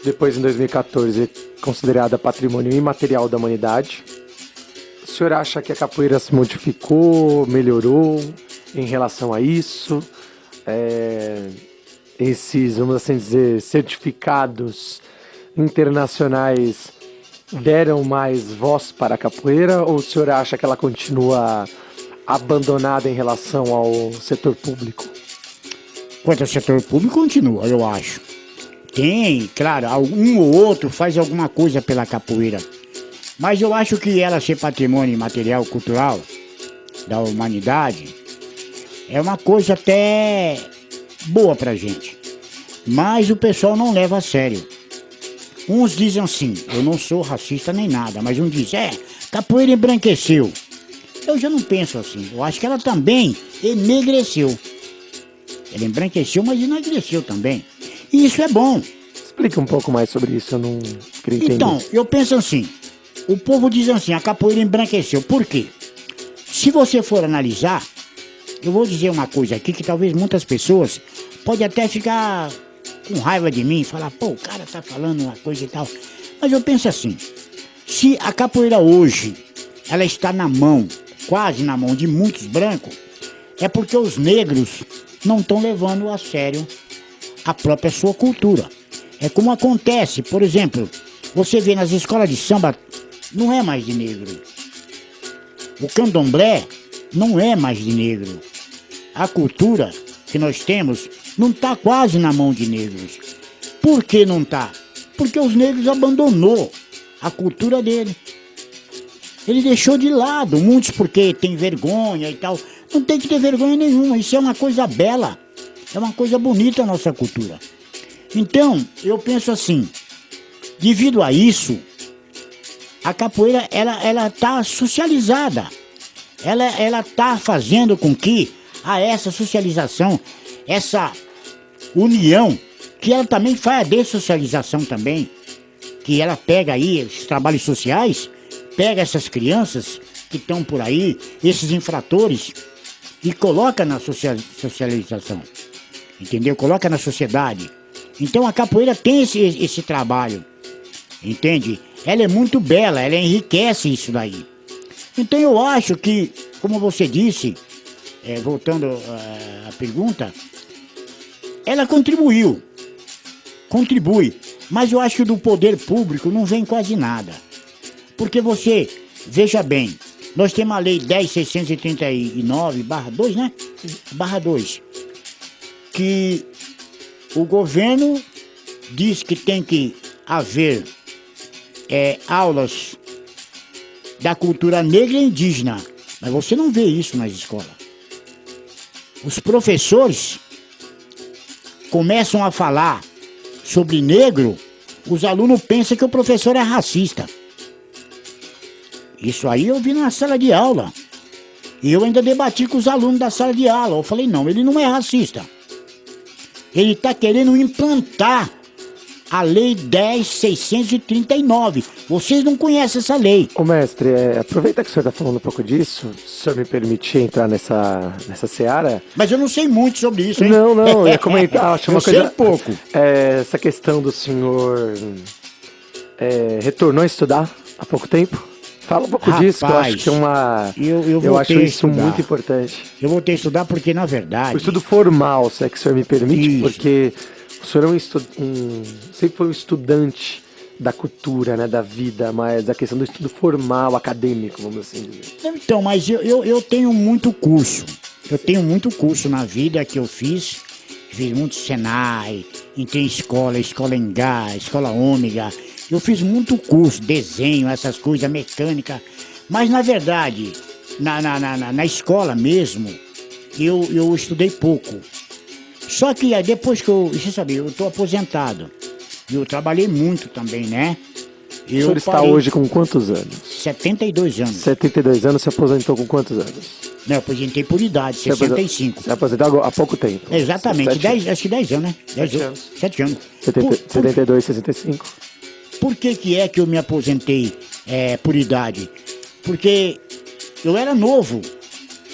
depois em 2014 considerada patrimônio imaterial da humanidade. O senhor acha que a capoeira se modificou, melhorou em relação a isso? Esses, vamos assim dizer, certificados internacionais deram mais voz para a capoeira, ou o senhor acha que ela continua abandonada em relação ao setor público? Quanto ao setor público, continua, eu acho. Tem, claro, um ou outro faz alguma coisa pela capoeira. Mas eu acho que ela ser patrimônio material cultural da humanidade é uma coisa até boa pra gente. Mas o pessoal não leva a sério. Uns dizem assim, eu não sou racista nem nada, mas um diz, capoeira embranqueceu. Eu já não penso assim, eu acho que ela também enegreceu. Ela embranqueceu, mas enegreceu também. E isso é bom. Explica um pouco mais sobre isso, eu não queria entender. Então, eu penso assim, o povo diz assim, a capoeira embranqueceu. Por quê? Se você for analisar, eu vou dizer uma coisa aqui que talvez muitas pessoas podem até ficar com raiva de mim, falar, pô, o cara tá falando uma coisa e tal. Mas eu penso assim, se a capoeira hoje, ela está na mão, quase na mão de muitos brancos, é porque os negros não estão levando a sério a própria sua cultura. É como acontece, por exemplo, você vê nas escolas de samba, não é mais de negro. O candomblé não é mais de negro. A cultura que nós temos não está quase na mão de negros. Por que não está? Porque os negros abandonou a cultura dele. Ele deixou de lado, muitos porque tem vergonha e tal. Não tem que ter vergonha nenhuma, isso é uma coisa bela. É uma coisa bonita a nossa cultura. Então, eu penso assim, devido a isso, a capoeira, ela tá socializada. Ela tá fazendo com que a essa socialização, essa união, que ela também faz a dessocialização também, que ela pega aí esses trabalhos sociais, pega essas crianças que estão por aí, esses infratores, e coloca na socialização, entendeu? Coloca na sociedade. Então a capoeira tem esse trabalho, entende? Ela é muito bela, ela enriquece isso daí. Então eu acho que, como você disse, voltando à pergunta, ela contribui, mas eu acho que do poder público não vem quase nada. Porque você, veja bem, nós temos a lei 10.639/2, né? /2, que o governo diz que tem que haver aulas da cultura negra e indígena, mas você não vê isso nas escolas. Os professores começam a falar sobre negro, os alunos pensam que o professor é racista. Isso aí eu vi na sala de aula. E eu ainda debati com os alunos da sala de aula. Eu falei, não, ele não é racista. Ele está querendo implantar a Lei 10.639. Vocês não conhecem essa lei. Ô mestre, aproveita que o senhor está falando um pouco disso, se o senhor me permitir entrar nessa seara. Mas eu não sei muito sobre isso, hein? Não, eu ia comentar, acho uma coisa... sei pouco. Essa questão do senhor retornou a estudar há pouco tempo? Fala um pouco disso, que eu acho que é uma... Eu acho isso muito importante. Eu voltei a estudar porque, na verdade... O estudo formal, se é que o senhor me permite, Isso. porque o senhor sempre foi um estudante da cultura, né, da vida, mas a questão do estudo formal, acadêmico, vamos assim dizer. Então, mas eu tenho muito curso. Eu tenho muito curso na vida que eu fiz. Fiz muito Senai, entrei em escola Engá, escola Ômega. Eu fiz muito curso, desenho, essas coisas, mecânica. Mas, na verdade, na escola mesmo, eu estudei pouco. Só que depois que você sabe, eu estou aposentado. Eu trabalhei muito também, né? O senhor está hoje com quantos anos? 72 anos. 72 anos, se aposentou com quantos anos? Não, eu aposentei por idade, 65. Você aposentou há pouco tempo? Exatamente, acho que 10 anos, né? 7 anos. 72, 65. Por que eu me aposentei por idade? Porque eu era novo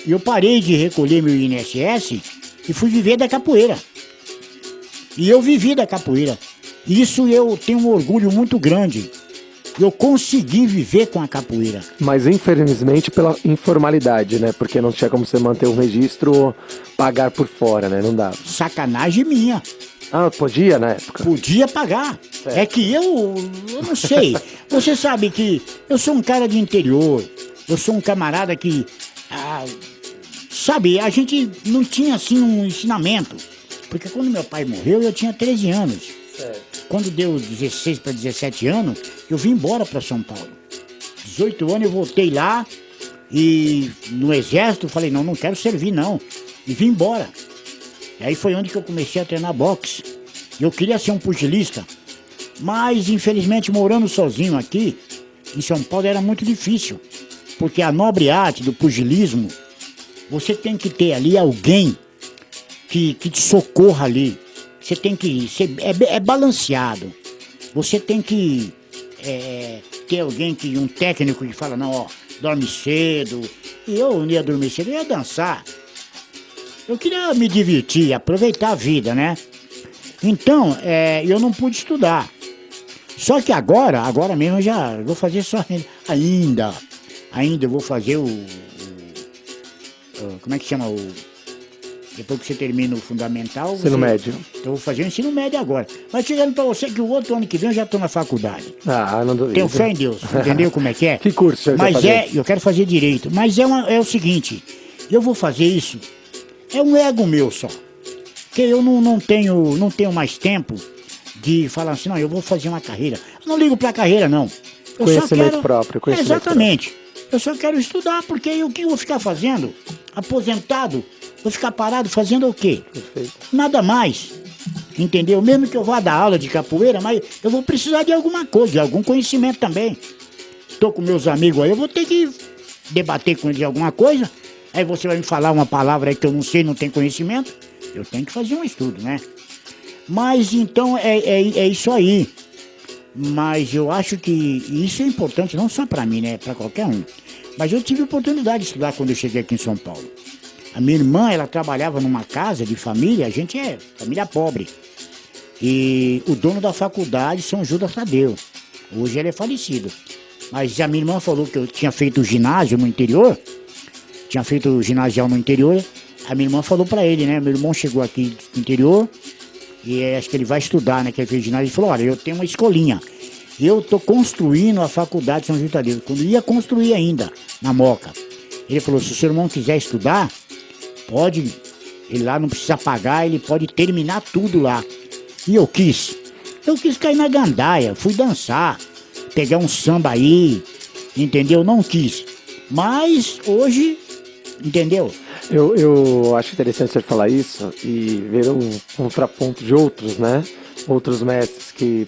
e eu parei de recolher meu INSS e fui viver da capoeira. E eu vivi da capoeira. Isso eu tenho um orgulho muito grande. Eu consegui viver com a capoeira. Mas infelizmente pela informalidade, né? Porque não tinha como você manter um registro ou pagar por fora, né? Não dava. Sacanagem minha. Ah, podia na época? Podia pagar. Certo. É que eu não sei. Você sabe que eu sou um cara de interior. Eu sou um camarada que... sabe, a gente não tinha assim um ensinamento. Porque quando meu pai morreu, eu tinha 13 anos. Certo. Quando deu 16 para 17 anos, eu vim embora para São Paulo. 18 anos eu voltei lá e no exército falei, não quero servir não. E vim embora. E aí foi onde que eu comecei a treinar boxe. Eu queria ser um pugilista, mas infelizmente morando sozinho aqui, em São Paulo era muito difícil. Porque a nobre arte do pugilismo, você tem que ter ali alguém que te socorra ali. Você tem que ser balanceado. Você tem que ter alguém, um técnico que fala, não, ó, dorme cedo. E eu não ia dormir cedo, eu ia dançar. Eu queria me divertir, aproveitar a vida, né? Então, eu não pude estudar. Só que agora mesmo eu já vou fazer só ainda eu vou fazer como é que chama depois que você termina o fundamental... Ensino médio. Então eu vou fazer o ensino médio agora. Mas chegando pra você que o outro ano que vem eu já estou na faculdade. Não duvido. Tenho fé em Deus, entendeu como é que é? Que curso você quer fazer? Eu quero fazer direito. Mas é o seguinte, eu vou fazer isso, é um ego meu só. Porque eu não tenho mais tempo de falar assim, não, eu vou fazer uma carreira. Eu não ligo pra carreira, não. Conhecimento próprio. Exatamente. Eu só quero estudar, porque o que eu vou ficar fazendo? Aposentado? Vou ficar parado fazendo o quê? Perfeito. Nada mais. Entendeu? Mesmo que eu vá dar aula de capoeira, mas eu vou precisar de alguma coisa, de algum conhecimento também. Estou com meus amigos aí, eu vou ter que debater com eles alguma coisa. Aí você vai me falar uma palavra aí que eu não sei, não tenho conhecimento. Eu tenho que fazer um estudo, né? Mas então é isso aí. Mas eu acho que isso é importante não só para mim, né? Para qualquer um. Mas eu tive oportunidade de estudar quando eu cheguei aqui em São Paulo. A minha irmã, ela trabalhava numa casa de família, a gente é família pobre. E o dono da faculdade, São Judas Tadeu. Hoje ele é falecido. Mas a minha irmã falou que eu tinha feito ginásio no interior, tinha feito ginasial no interior, a minha irmã falou pra ele, né? Meu irmão chegou aqui do interior e acho que ele vai estudar, né? Que ele fez ginásio, ele falou, olha, eu tenho uma escolinha, eu tô construindo a faculdade de São João Tadeu, quando ia construir ainda, na Moca. Ele falou, se o seu irmão quiser estudar, pode, ele lá não precisa pagar, ele pode terminar tudo lá. E eu quis cair na gandaia, fui dançar, pegar um samba aí, entendeu? Não quis. Mas hoje, entendeu? Eu acho interessante você falar isso e ver um contraponto de outros, né? Outros mestres que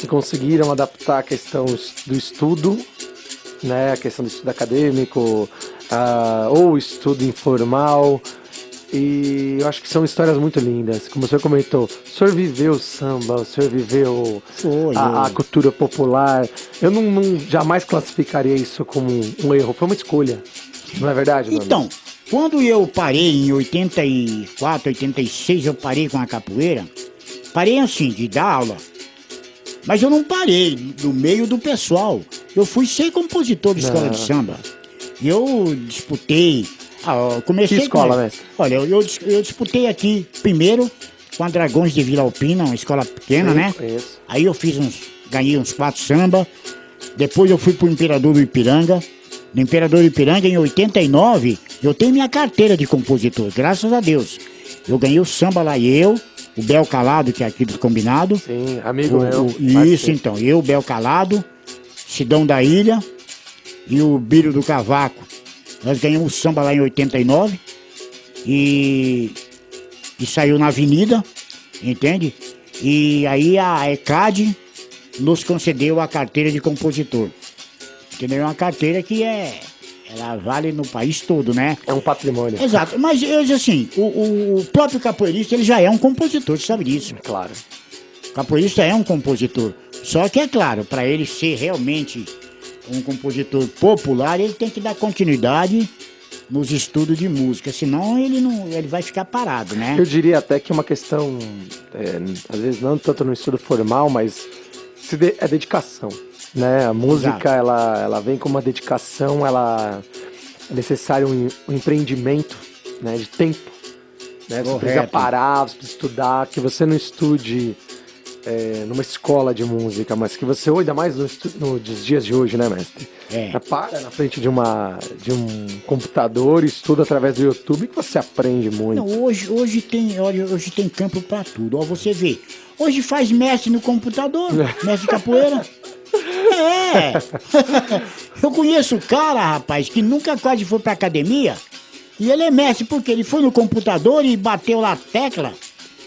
conseguiram adaptar a questão do estudo, né? A questão do estudo acadêmico, ou estudo informal. E eu acho que são histórias muito lindas. Como o senhor comentou, o senhor viveu o samba, o senhor viveu a cultura popular. Eu não jamais classificaria isso como um erro, foi uma escolha. Não é verdade, Nando? Então, quando eu parei em 84, 86, eu parei com a capoeira, parei assim, de dar aula. Mas eu não parei no meio do pessoal. Eu fui ser compositor de escola de samba. Eu disputei. Comecei que escola, mestre? Olha, eu disputei aqui primeiro com a Dragões de Vila Alpina, uma escola pequena, né? Isso. Aí eu ganhei uns 4 samba. Depois eu fui pro Imperador do Ipiranga. No Imperador do Ipiranga, em 89, eu tenho minha carteira de compositor, graças a Deus. Eu ganhei o samba lá, o Bel Calado, que é aqui do Combinado. Sim, amigo meu. Isso, então. Eu, o Bel Calado, Sidão da Ilha e o Bírio do Cavaco. Nós ganhamos o samba lá em 89 e saiu na avenida, entende? E aí a ECAD nos concedeu a carteira de compositor. Entendeu? É uma carteira que ela vale no país todo, né? É um patrimônio. Exato, mas assim, o próprio capoeirista, ele já é um compositor, você sabe disso. Claro. O capoeirista é um compositor. Só que é claro, para ele ser realmente um compositor popular, ele tem que dar continuidade nos estudos de música, senão ele vai ficar parado, né? Eu diria até que é uma questão, às vezes não tanto no estudo formal, mas é dedicação, né? A música, ela vem com uma dedicação, é necessário um empreendimento, né, de tempo, né? Você precisa parar, você precisa estudar, que você não estude numa escola de música, mas que você, ainda mais nos dias de hoje, né, mestre? Para na frente de um computador, estuda através do YouTube, que você aprende muito. Não, hoje tem campo pra tudo. Ó, você vê, hoje faz mestre no computador, mestre de capoeira. Eu conheço um cara, rapaz, que nunca quase foi pra academia, e ele é mestre porque ele foi no computador e bateu lá a tecla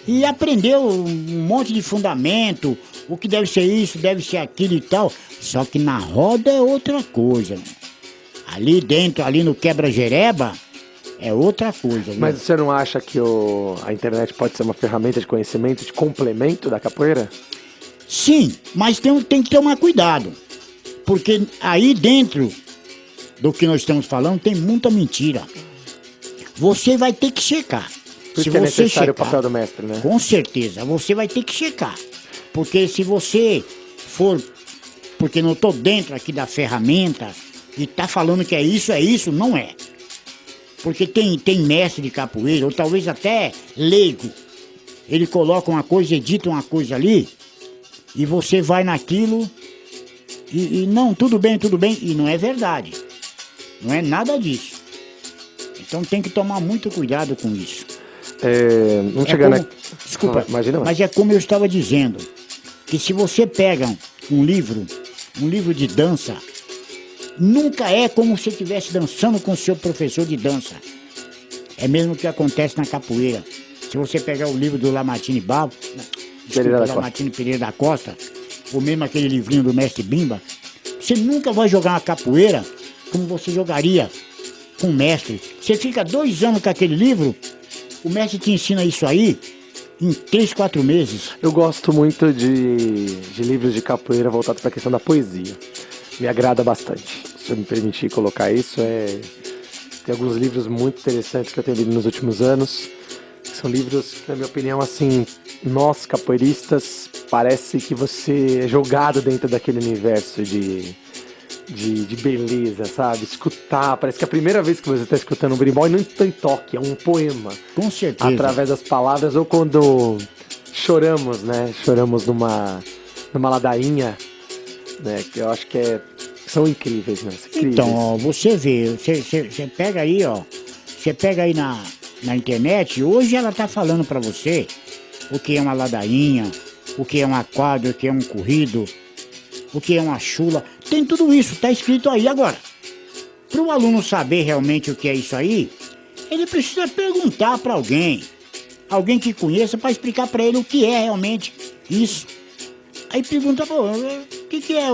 e aprendeu um monte de fundamento, o que deve ser isso, deve ser aquilo e tal. Só que na roda é outra coisa. Ali dentro, ali no quebra-jereba, é outra coisa. Viu? Mas você não acha que a internet pode ser uma ferramenta de conhecimento, de complemento da capoeira? Sim, mas tem que tomar cuidado. Porque aí dentro do que nós estamos falando tem muita mentira. Você vai ter que checar. Por isso que é necessário o papel do mestre, né? Com certeza, você vai ter que checar. Porque se você for... Porque não estou dentro aqui da ferramenta e tá falando que é isso, não é. Porque tem mestre de capoeira, ou talvez até leigo. Ele coloca uma coisa, edita uma coisa ali, e você vai naquilo, e não, tudo bem, e não é verdade. Não é nada disso. Então tem que tomar muito cuidado com isso. Não chegando aqui. Desculpa, imagina, mas é como eu estava dizendo, que se você pega um livro de dança, nunca é como se estivesse dançando com o seu professor de dança. É mesmo o que acontece na capoeira. Se você pegar o livro do Lamartine Pereira da Costa, ou mesmo aquele livrinho do Mestre Bimba, você nunca vai jogar uma capoeira como você jogaria com o mestre. Você fica 2 anos com aquele livro, o mestre te ensina isso aí em 3, 4 meses. Eu gosto muito de livros de capoeira voltados para a questão da poesia. Me agrada bastante. Se eu me permitir colocar isso, tem alguns livros muito interessantes que eu tenho lido nos últimos anos. São livros que, na minha opinião, assim, nós capoeiristas parece que você é jogado dentro daquele universo de beleza, sabe? Escutar, parece que a primeira vez que você está escutando um berimbau não tem toque, é um poema. Com certeza. Através das palavras, ou quando choramos, né? Choramos numa ladainha, né? Que eu acho que são incríveis, né? Incríveis. Então, ó, você vê, você pega aí, ó, você pega aí na internet, hoje ela tá falando pra você o que é uma ladainha, o que é uma quadra, o que é um corrido, o que é uma chula, tem tudo isso, tá escrito aí. Agora, para o aluno saber realmente o que é isso aí, ele precisa perguntar para alguém que conheça, para explicar para ele o que é realmente isso. Aí pergunta, pô, o que é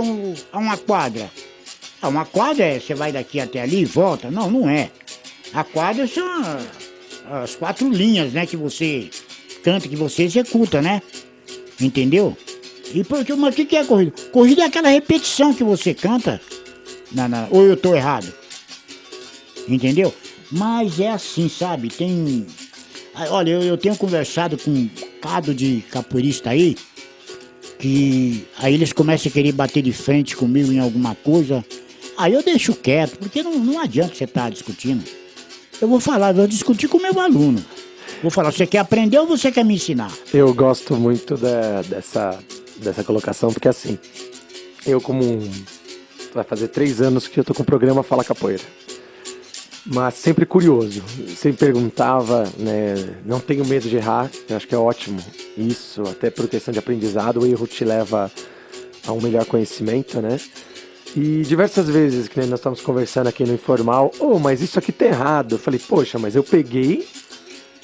uma quadra? Uma quadra você vai daqui até ali e volta? Não, não é. A quadra são as 4 linhas, né, que você canta, que você executa, né? Entendeu? E porque, mas o que é corrida? Corrida é aquela repetição que você canta. Ou eu tô errado? Entendeu? Mas é assim, sabe? Tem... Olha, eu tenho conversado com um bocado de capoeirista aí, que aí eles começam a querer bater de frente comigo em alguma coisa. Aí eu deixo quieto, porque não adianta você estar discutindo. Eu vou discutir com o meu aluno. Vou falar, você quer aprender ou você quer me ensinar? Eu gosto muito dessa colocação, porque assim, vai fazer 3 anos que eu tô com o programa Fala Capoeira. Mas sempre curioso, sempre perguntava, né, não tenho medo de errar, eu acho que é ótimo isso, até por questão de aprendizado, o erro te leva a um melhor conhecimento, né? E diversas vezes, que nós estamos conversando aqui no informal, mas isso aqui tá errado. Eu falei, poxa, mas eu peguei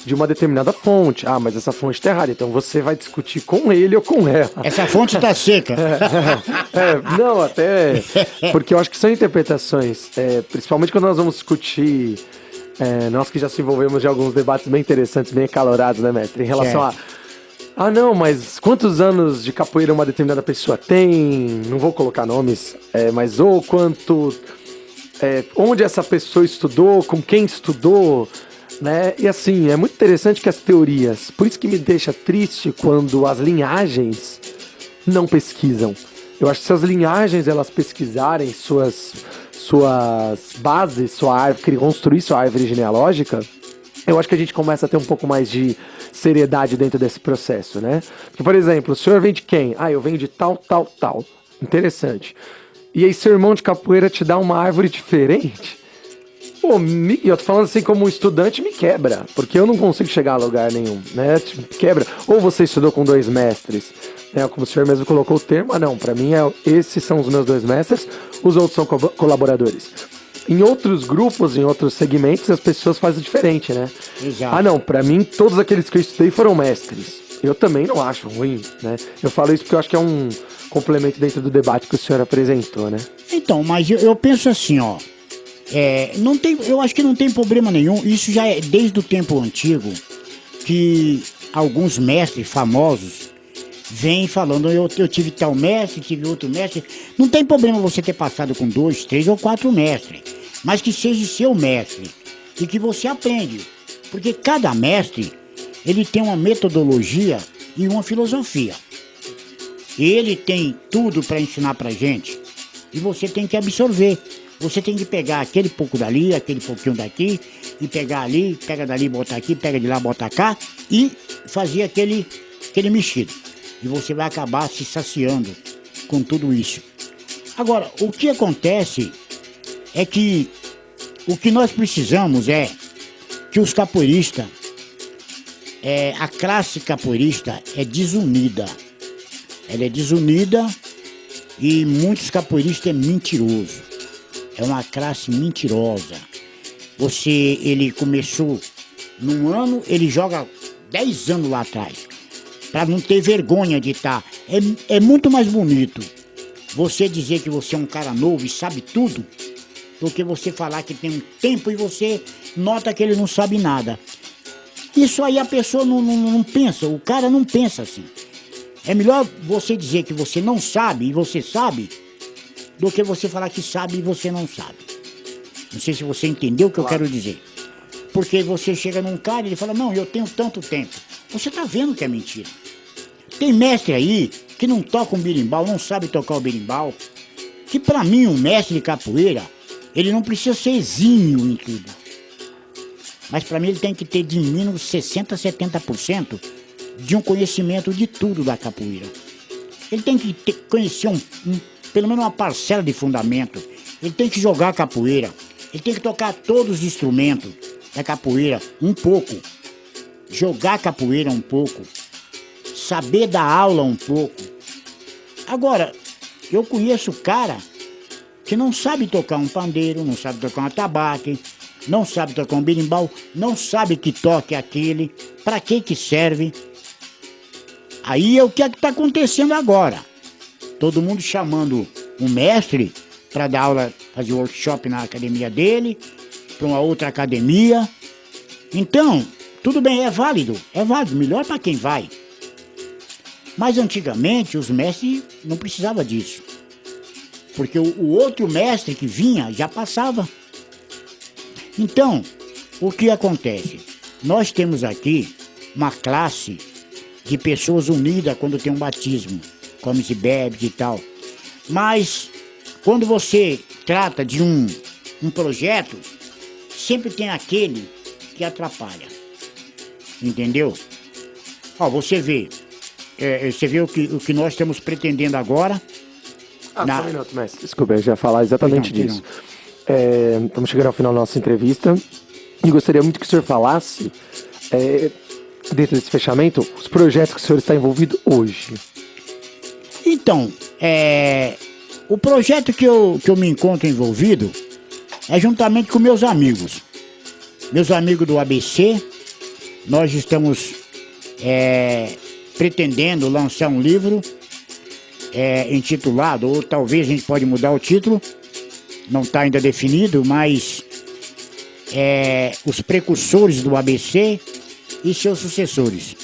de uma determinada fonte. Mas essa fonte tá errada, então você vai discutir com ele ou com ela. Essa fonte tá seca. Não, até porque eu acho que são interpretações, principalmente quando nós vamos discutir, nós que já se envolvemos em alguns debates bem interessantes, bem acalorados, né, mestre? Em relação não, mas quantos anos de capoeira uma determinada pessoa tem? Não vou colocar nomes, mas onde essa pessoa estudou, com quem estudou, né? E assim, é muito interessante que as teorias, por isso que me deixa triste quando as linhagens não pesquisam. Eu acho que se as linhagens elas pesquisarem suas bases, sua árvore, construir sua árvore genealógica, eu acho que a gente começa a ter um pouco mais de seriedade dentro desse processo, né? Porque, por exemplo, o senhor vem de quem? Eu venho de tal. Interessante. E aí seu irmão de capoeira te dá uma árvore diferente? Eu tô falando assim como um estudante, me quebra, porque eu não consigo chegar a lugar nenhum, né? Quebra. Ou você estudou com 2 mestres, né? Como o senhor mesmo colocou o termo, não, pra mim esses são os meus 2 mestres, os outros são colaboradores. Em outros grupos, em outros segmentos, as pessoas fazem diferente, né? Exato. Não, pra mim, todos aqueles que eu estudei foram mestres. Eu também não acho ruim, né? Eu falo isso porque eu acho que é um complemento dentro do debate que o senhor apresentou, né? Então, mas eu penso assim, ó. Eu acho que não tem problema nenhum. Isso já é desde o tempo antigo que alguns mestres famosos vêm falando, eu tive tal mestre, tive outro mestre. Não tem problema você ter passado com 2, 3 ou 4 mestres, mas que seja seu mestre e que você aprende. Porque cada mestre, ele tem uma metodologia e uma filosofia. Ele tem tudo para ensinar pra gente e você tem que absorver. Você tem que pegar aquele pouco dali, aquele pouquinho daqui, e pegar ali, pega dali, bota aqui, pega de lá, bota cá, e fazer aquele mexido. E você vai acabar se saciando com tudo isso. Agora, o que acontece é que o que nós precisamos é que os capoeiristas, a classe capoeirista é desunida. Ela é desunida e muitos capoeiristas é mentiroso. É uma classe mentirosa. Ele começou num ano, ele joga 10 anos lá atrás. Para não ter vergonha de estar. É muito mais bonito você dizer que você é um cara novo e sabe tudo, do que você falar que tem um tempo e você nota que ele não sabe nada. Isso aí a pessoa não pensa, o cara não pensa assim. É melhor você dizer que você não sabe e você sabe, do que você falar que sabe e você não sabe. Não sei se você entendeu o que eu quero dizer. Porque você chega num cara e ele fala, não, eu tenho tanto tempo. Você tá vendo que é mentira. Tem mestre aí que não toca um berimbau, não sabe tocar o berimbau, que pra mim um mestre de capoeira, ele não precisa ser exímio em tudo. Mas pra mim ele tem que ter de mínimo 60%, 70% de um conhecimento de tudo da capoeira. Ele tem que conhecer pelo menos uma parcela de fundamento. Ele tem que jogar capoeira. Ele tem que tocar todos os instrumentos da capoeira um pouco. Jogar capoeira um pouco. Saber dar aula um pouco. Agora, eu conheço cara que não sabe tocar um pandeiro, não sabe tocar um atabaque, não sabe tocar um berimbau, não sabe que toque aquele, para que serve. Aí é o que é que está acontecendo agora. Todo mundo chamando um mestre para dar aula, fazer workshop na academia dele, para uma outra academia. Então, tudo bem, é válido, melhor para quem vai. Mas antigamente os mestres não precisavam disso. Porque o outro mestre que vinha já passava. Então, o que acontece? Nós temos aqui uma classe de pessoas unidas quando tem um batismo, come-se, bebe e tal. Mas, quando você trata de um projeto, sempre tem aquele que atrapalha. Entendeu? Ó, você vê o que nós estamos pretendendo agora. Só um minuto, mestre. Desculpa, eu já ia falar exatamente disso. Estamos chegando ao final da nossa entrevista e gostaria muito que o senhor falasse, dentro desse fechamento, os projetos que o senhor está envolvido hoje. Então, o projeto que eu me encontro envolvido é juntamente com meus amigos. Meus amigos do ABC, nós estamos pretendendo lançar um livro intitulado, ou talvez a gente pode mudar o título, não está ainda definido, mas os precursores do ABC e seus sucessores.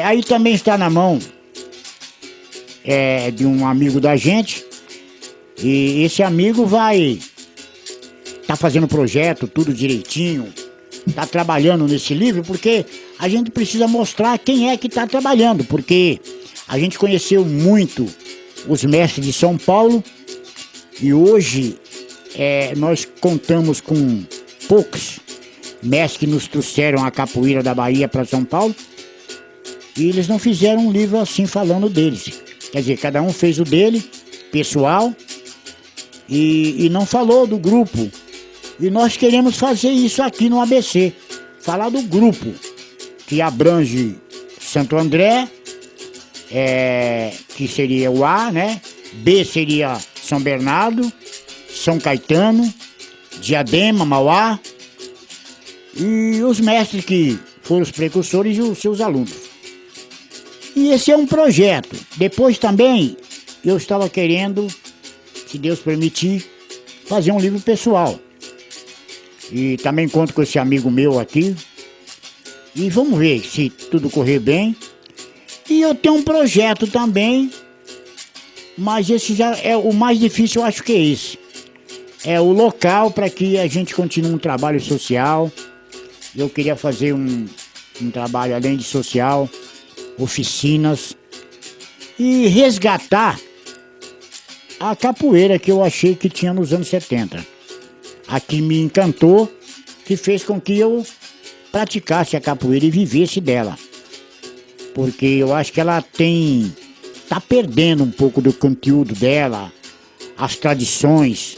Aí também está na mão de um amigo da gente, e esse amigo tá fazendo projeto, tudo direitinho, tá trabalhando nesse livro, porque a gente precisa mostrar quem é que está trabalhando, porque a gente conheceu muito os mestres de São Paulo e hoje nós contamos com poucos mestres que nos trouxeram a capoeira da Bahia para São Paulo e eles não fizeram um livro assim falando deles. Quer dizer, cada um fez o dele, pessoal, e não falou do grupo. E nós queremos fazer isso aqui no ABC, falar do grupo que abrange Santo André, que seria o A, né? B seria São Bernardo, São Caetano, Diadema, Mauá, e os mestres que foram os precursores e os seus alunos. E esse é um projeto. Depois também eu estava querendo, se Deus permitir, fazer um livro pessoal. E também conto com esse amigo meu aqui. E vamos ver se tudo correr bem. E eu tenho um projeto também, mas esse já é o mais difícil, eu acho que é esse. É o local para que a gente continue um trabalho social. Eu queria fazer um trabalho além de social, oficinas, e resgatar a capoeira que eu achei que tinha nos anos 70. A que me encantou, que fez com que eu praticasse a capoeira e vivesse dela. Porque eu acho que ela tá perdendo um pouco do conteúdo dela, as tradições.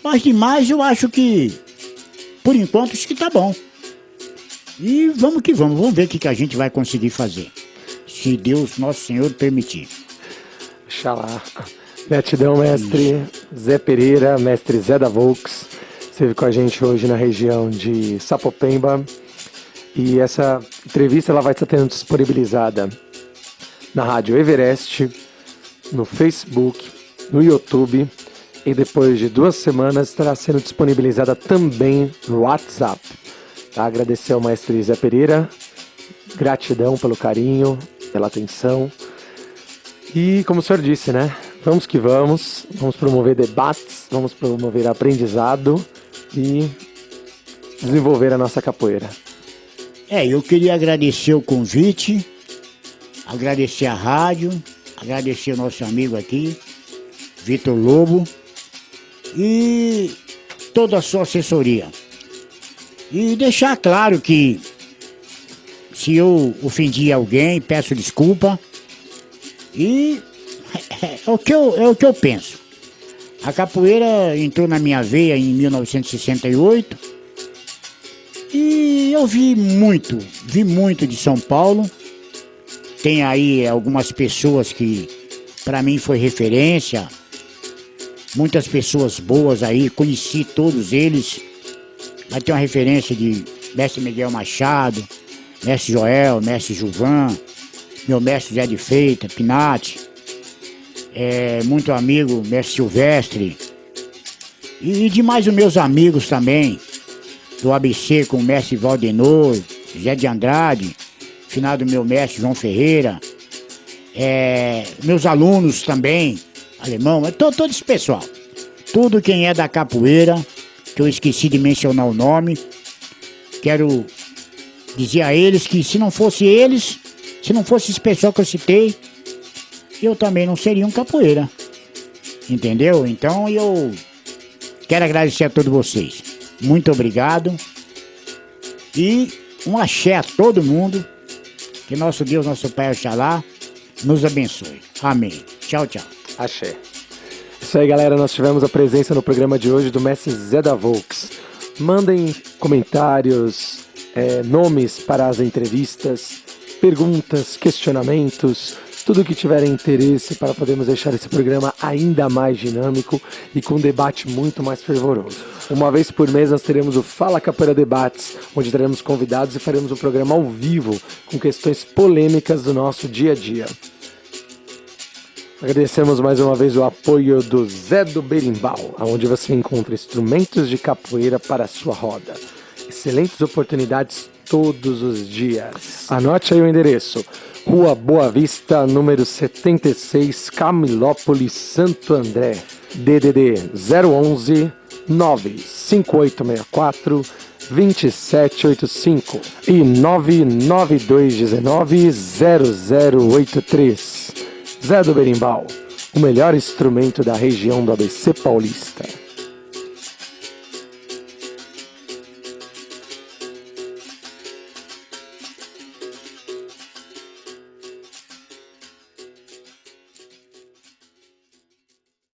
Mas demais eu acho que, por enquanto, isso que tá bom. E vamos que vamos ver o que a gente vai conseguir fazer. Se Deus, Nosso Senhor, permitir. Oxalá. Gratidão, mestre Zé Pereira, mestre Zé da Volks. Esteve com a gente hoje na região de Sapopemba. E essa entrevista ela vai estar sendo disponibilizada na Rádio Everest, no Facebook, no YouTube. E depois de 2 semanas estará sendo disponibilizada também no WhatsApp. Tá? Agradecer ao mestre Zé Pereira. Gratidão pelo carinho, pela atenção. E como o senhor disse, né? Vamos que vamos promover debates, vamos promover aprendizado e desenvolver a nossa capoeira. Eu queria agradecer o convite agradecer a rádio, agradecer o nosso amigo aqui, Vitor Lobo, e toda a sua assessoria. E deixar claro que se eu ofendi alguém, peço desculpa. E é o que eu penso. A capoeira entrou na minha veia em 1968 e eu vi muito de São Paulo. Tem aí algumas pessoas que para mim foi referência, muitas pessoas boas aí, conheci todos eles. Vai ter uma referência de mestre Miguel Machado, mestre Joel, mestre Juvan, meu mestre Zé de Feita, Pinati, muito amigo, mestre Silvestre, e demais os meus amigos também, do ABC com o mestre Valdenor, Zé de Andrade, finado meu mestre João Ferreira, meus alunos também, alemão, todo esse pessoal, tudo quem é da capoeira, que eu esqueci de mencionar o nome, quero dizer a eles que se não fosse eles, se não fosse esse pessoal que eu citei, eu também não seria um capoeira, entendeu? Então eu quero agradecer a todos vocês, muito obrigado e um axé a todo mundo, que nosso Deus, nosso Pai Oxalá, nos abençoe. Amém. Tchau, tchau. Axé. Isso aí, galera, nós tivemos a presença no programa de hoje do mestre Zé da Volks. Mandem comentários, nomes para as entrevistas, perguntas, questionamentos, tudo que tiverem interesse para podermos deixar esse programa ainda mais dinâmico e com um debate muito mais fervoroso. Uma vez por mês nós teremos o Fala Capoeira Debates, onde teremos convidados e faremos um programa ao vivo com questões polêmicas do nosso dia a dia. Agradecemos mais uma vez o apoio do Zé do Berimbau, onde você encontra instrumentos de capoeira para a sua roda. Excelentes oportunidades todos os dias. Anote aí o endereço: Rua Boa Vista, número 76, Camilópolis, Santo André. DDD 011 95864 2785 e 99219 0083. Zé do Berimbau, o melhor instrumento da região do ABC Paulista.